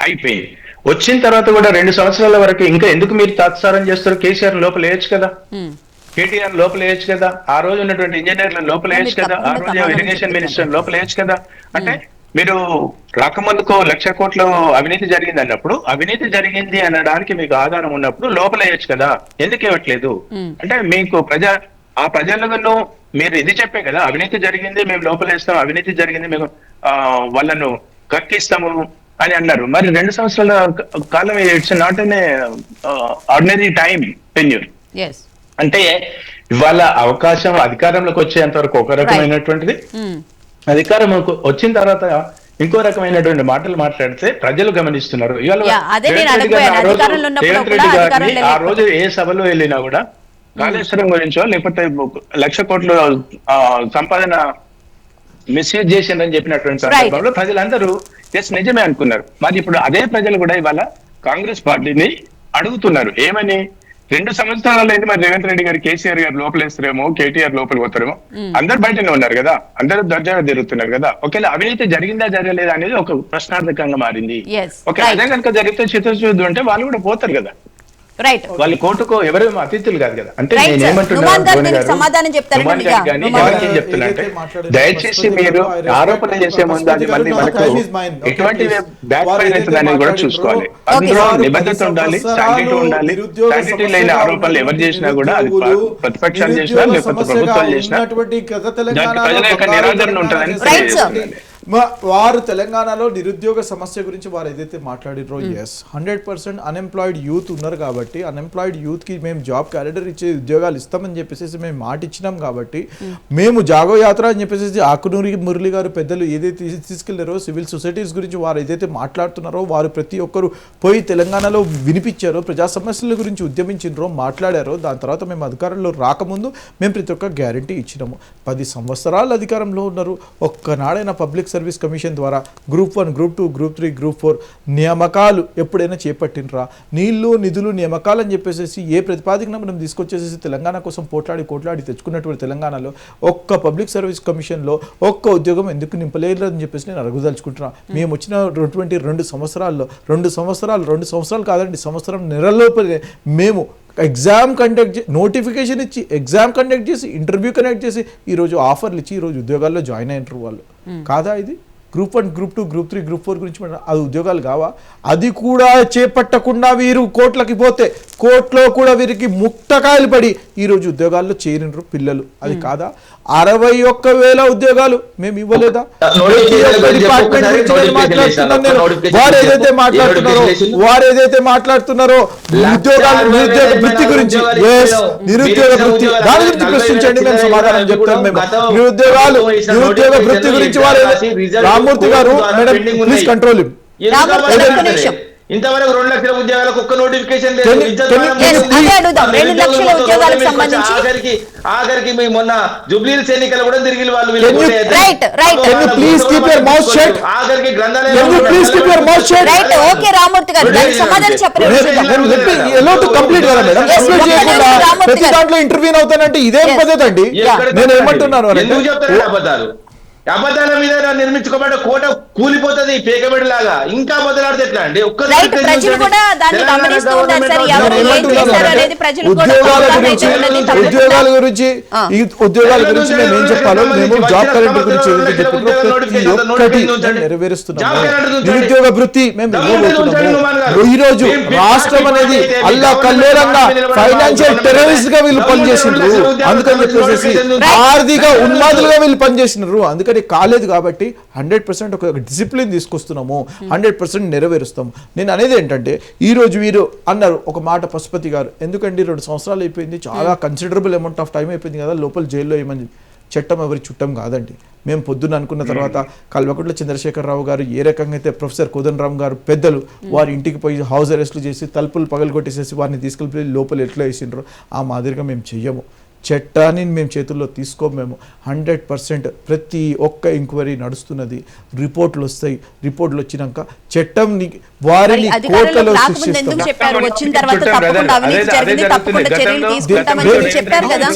అయిపోయింది. వచ్చిన తర్వాత కూడా 2 సంవత్సరాల వరకు ఇంకా ఎందుకు మీరు తాత్సారం చేస్తారు? కేసీఆర్ లోపల వేయచ్చు కదా, కేటీఆర్ లోపల వేయచ్చు కదా, ఆ రోజు ఉన్నటువంటి ఇంజనీర్లను లోపల వేయచ్చు కదా, ఆ రోజు ఇరిగేషన్ మినిస్టర్ లోపల వేయచ్చు కదా. అంటే మీరు రాకముందుకు 1,00,000 కోట్ల అవినీతి జరిగింది అన్నప్పుడు, అవినీతి జరిగింది అనడానికి మీకు ఆధారం ఉన్నప్పుడు లోపల వేయచ్చు కదా, ఎందుకు ఇవ్వట్లేదు? అంటే మీకు ఆ ప్రజలను మీరు ఇది చెప్పే కదా, అవినీతి జరిగింది మేము లోపలేస్తాం, అవినీతి జరిగింది మేము వాళ్ళను కక్కిస్తాము అని అన్నారు. మరి 2 సంవత్సరాల కాలం it's not an ordinary time tenure. అంటే ఇవాళ అవకాశం అధికారంలోకి వచ్చేంత వరకు ఒక రకమైనటువంటిది, అధికారం వచ్చిన తర్వాత ఇంకో రకమైనటువంటి మాటలు మాట్లాడితే ప్రజలు గమనిస్తున్నారు. ఇవాళ రేవంత్ రెడ్డి గారిని ఆ రోజు ఏ సభలో వెళ్ళినా కూడా కాళేశ్వరం గురించో లేకపోతే 1,00,000 కోట్ల సంపాదన మిస్యూజ్ చేసిందని చెప్పినటువంటి సందర్భంలో ప్రజలందరూ నిజమే అనుకున్నారు. మరి ఇప్పుడు అదే ప్రజలు కూడా ఇవాళ కాంగ్రెస్ పార్టీని అడుగుతున్నారు ఏమని, 2 సంవత్సరాలు అయితే మరి రేవంత్ రెడ్డి గారు కేసీఆర్ గారు లోపలేస్తారేమో, కేటీఆర్ లోపలికి పోతారేమో, అందరు బయటనే ఉన్నారు కదా, అందరూ దర్జాగా తిరుగుతున్నారు కదా. ఒకవేళ అవినీతి జరిగిందా జరగలేదా అనేది ఒక ప్రశ్నార్థకంగా మారింది. ఒకవేళ అదే కనుక జరిగితే చిత్తశుద్ధి అంటే వాళ్ళు కూడా పోతారు కదా, వాళ్ళు కోర్టుకు ఎవరు అతిథులు కాదు కదా. అంటే చెప్తున్నా దయచేసి మీరు ఆరోపణ చేసే ముందు అది మళ్ళీ మనకు ఎటువంటి బ్యాక్ ఫైర్ అవుతుంది అనేది కూడా చూసుకోవాలి. అందులో నిబద్ధత ఉండాలి, శాంటిటీ ఉండాలి. శాంటిటీ లేని ఆరోపణలు ఎవరు చేసినా కూడా అది ప్రతిపక్షాలు చేసినా లేకపోతే ప్రభుత్వాలు చేసినా ప్రజల యొక్క నిరాదరణ ఉంటుందని వారు తెలంగాణలో నిరుద్యోగ సమస్య గురించి వారు ఏదైతే మాట్లాడిరో, 100% అన్ఎంప్లాయిడ్ యూత్ ఉన్నారు కాబట్టి అన్ఎంప్లాయిడ్ యూత్ కి మేము జాబ్ క్యాలెండర్ ఇచ్చే ఉద్యోగాలు ఇస్తామని చెప్పేసి మేము మాట ఇచ్చినాం కాబట్టి మేము జాగో యాత్ర అని చెప్పేసి ఆకునూరి మురళి గారు పెద్దలు ఏదైతే తీసుకెళ్లారో సివిల్ సొసైటీస్ గురించి వారు ఏదైతే మాట్లాడుతున్నారో, వారు ప్రతి ఒక్కరు పోయి తెలంగాణలో వినిపించారో, ప్రజా సమస్యల గురించి ఉద్యమించారో, మాట్లాడారో, దాని తర్వాత మేము అధికారంలో రాకముందు మేము ప్రతి ఒక్క గ్యారంటీ ఇచ్చినాము. 10 సంవత్సరాలు అధికారంలో ఉన్నారు, ఒక్కనాడైనా పబ్లిక్ సర్వీస్ కమిషన్ ద్వారా గ్రూప్ 1, గ్రూప్ 2, గ్రూప్ 3, గ్రూప్ 4 నియామకాలు ఎప్పుడైనా చేపట్టినరా? నీళ్లు నిధులు నియామకాలు అని చెప్పేసి ఏ ప్రతిపాదికన మనం తీసుకొచ్చేసి తెలంగాణ కోసం పోట్లాడి తెచ్చుకున్నటువంటి తెలంగాణలో ఒక్క పబ్లిక్ సర్వీస్ కమిషన్లో ఒక్క ఉద్యోగం ఎందుకు నింపలేదు అని చెప్పేసి నేను అడగదలుచుకుంటున్నా. మేము వచ్చినటువంటి 2 సంవత్సరాలు కాదండి, సంవత్సరం నెలలోపలే మేము ఎగ్జామ్ నోటిఫికేషన్ ఇచ్చి ఎగ్జామ్ కండక్ట్ చేసి ఇంటర్వ్యూ కండక్ట్ చేసి ఈరోజు ఆఫర్లు ఇచ్చి ఈరోజు ఉద్యోగాల్లో జాయిన్ అయినారు వాళ్ళు. కాదా ఇది? గ్రూప్ 1, గ్రూప్ 2, గ్రూప్ 3, గ్రూప్ 4 గురించి అది ఉద్యోగాలు కావా? అది కూడా చేపట్టకుండా వీరు కోట్లకి పోతే కోర్టులో కూడా వీరికి ముక్తకాయలు పడి ఈరోజు ఉద్యోగాల్లో చేరినరు పిల్లలు. అది కాదా? 61,000 ఉద్యోగాలు మేము ఇవ్వలేదా? వారు ఏదైతే మాట్లాడుతున్నారో నిరుద్యోగ వృత్తి గురించి, నిరుద్యోగ వృత్తి దాని గురించి ప్రశ్నించండి, మేము సమాధానం చెప్తాం. మేము నిరుద్యోగ వృత్తి గురించి వారు రామ్మూర్తి గారు, మేడం ప్లీజ్ కంట్రోల్ హిమ్. ఇంతవరకు 2 లక్షల ఉద్యోగాలకు ఒక్క నోటిఫికేషన్ లేదు. Can you- విద్యుత్ can you- రంగం Yes, ఉంది. అదే అడుగుదాం. 2 లక్షల నిరుద్యోగుల ఉద్యోగాలకు కోసం సంబంధించి ఆఖరికి మీ మొన్న జుబ్లీహిల్స్ ఎన్నికలు కూడా తిరిగి వాళ్ళు Can you- Right. Can you please keep your mouth shut? ఆఖరికి Can you please keep your mouth shut? Right, okay Ramurthy garu దానికి సమాధానం చెప్పలేదు. ఎలా టు కంప్లీట్ కదా మేడం? Yes, కంప్లీట్ ఒక్క చేయకుండా నిమిషం రామూర్తి ప్రతి గారు. దాంట్లో ఇంటర్వ్యూ అవుతానంటే ఇదేం Yes. పద్ధతి అండి? నేను ఏమంటున్నాను అంటే ఎందుకు చెప్తారు అబద్ధాలు? అబద్ధాల మీద నిర్మించుకోబడ్డ కోట కూలిపోతుంది పేకబడి లాగా. ఇంకా బదులాడితే ఎట్లా అండి? రైట్, ప్రజలు కూడా దాన్ని గమనిస్తూ ఉన్నారు సార్. ఎవరు ఏం చేశారు అనేది ప్రజలు కూడా ఉద్యోగాల అవగాహన గురించి అయితే ఉన్నది తప్పకుండా. ఉద్యోగాల గురించి ఆ. ఈ ఉద్యోగాల గురించి మేము ఏం చెప్పాలో మేము జాబ్ క్యాలెండర్ గురించి ఏదైతే చెప్పుకుంటామో ప్రతి ఒక్కటి మేము నెరవేరుస్తున్నాము. నిరుద్యోగ వృత్తి మేము ఇవ్వబోతున్నాము. ఈ రోజు రాష్ట్రం అనేది అల్లా కల్లోలంగా ఫైనాన్షియల్ టెర్రరిస్ట్ గా వీళ్ళు పనిచేసిండ్రు. అందుకని చెప్పేసి ఆర్థిక ఉన్మాదులుగా వీళ్ళు పనిచేసినారు. అందుకని కాలేదు కాబట్టి 100% ఒక డిసిప్లిన్ తీసుకొస్తున్నాము. 100% నెరవేరుస్తాము. నేను అనేది ఏంటంటే ఈ రోజు వీరు అన్నారు ఒక మాట పశుపతి గారు, ఎందుకండి 2 సంవత్సరాలు అయిపోయింది, చాలా కన్సిడరబుల్ అమౌంట్ ఆఫ్ టైం అయిపోయింది కదా, లోపల జైల్లో ఏమని. చట్టం ఎవరి చుట్టం కాదండి. మేము పొద్దున్న అనుకున్న తర్వాత కల్వకుంట్ల చంద్రశేఖరరావు గారు ఏ రకంగా అయితే ప్రొఫెసర్ కోదండరామ్ గారు పెద్దలు వారి ఇంటికి పోయి హౌస్ అరెస్టులు చేసి తలుపులు పగలగొట్టేసేసి వారిని తీసుకెళ్ళి లోపల ఎట్లా వేసిండ్రో ఆ మాదిరిగా మేము చెయ్యము. చట్టాన్ని మేము చేతుల్లో తీసుకోము. మేము 100% ప్రతి ఒక్క ఎంక్వైరీ నడుస్తున్నది. రిపోర్ట్లు వస్తాయి. రిపోర్ట్లు వచ్చినాక చట్టం వారిని కోర్టులో శిక్షిస్తాం. చెప్పారు వచ్చిన తర్వాత తప్పకుండా అవినీతి జరిగింది, తప్పకుండా చర్యలు తీసుకుంటామని చెప్పి చెప్పారు కదా.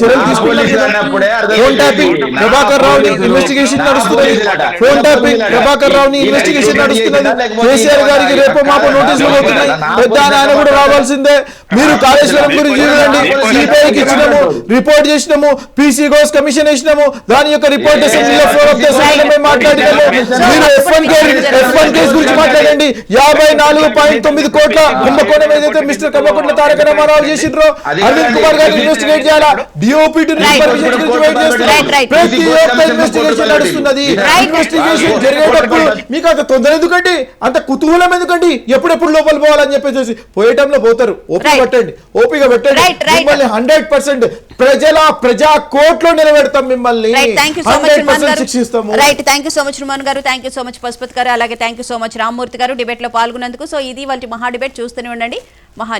ఫోన్ ట్యాపింగ్ ప్రభాకర్ రావుని ఇన్వెస్టిగేషన్ నడుస్తున్నది. ఫోన్ ట్యాపింగ్ ప్రభాకర్ రావుని ఇన్వెస్టిగేషన్ నడుస్తున్నది. కేసీఆర్ గారికి రేపు మాపు నోటీసులు పోతున్నాయి. పెద్ద ఆయన కూడా రావాల్సిందే. మీరు కాళేశ్వరం గురించి చూడండి, సిబిఐకి ఇచ్చినాము, రిపోర్ట్ చేసినాము, పీసీ గోస్ కమిషన్ వేసినాము, దాని యొక్క రిపోర్ట్ అసెంబ్లీలో ఫ్లోర్ ఆఫ్ ది అసెంబ్లీలో మేము మాట్లాడినాము. మీరు F1 కేసు గురించి మాట్లాడండి. 54.9 కోట్ల కుంభకోణం ఏదైతే మిస్టర్ కల్వకుంట్ల తారక రామారావు చేసిండ్రో అనిల్ కుమార్ గారు ఇన్వెస్టిగేట్ చేయాలా. డిఓపిటి పర్మిషన్ గురించి వెయిట్ చేస్తున్నారు. ప్రతి ఒక్క ఇన్వెస్టిగేషన్ నడుస్తున్నది. ఇన్వెస్టిగేషన్ జరిగేటప్పుడు మీకు అంత తొందర ఎందుకండి, అంత కుతూహలం ఎందుకండి, ఎప్పుడెప్పుడు లోపల పోవాలని చెప్పేసి పోయే టైంలో పోతారు. ఓపిక పెట్టండి, ఓపిక పెట్టండి. మిమ్మల్ని 100% ప్రజా కోర్టులో నిలబెడతాం. మిమ్మల్ని 100% శిక్షిస్తాము. Right, thank you so much Ruman garu, thank you so much Pashupati garu, అలాగే thank you so much Rammurthy garu debate లో పాల్గొన్నందుకు. సో ఇది వాళ్ళ మహా డిబేట్. చూస్తూనే ఉండండి మహా.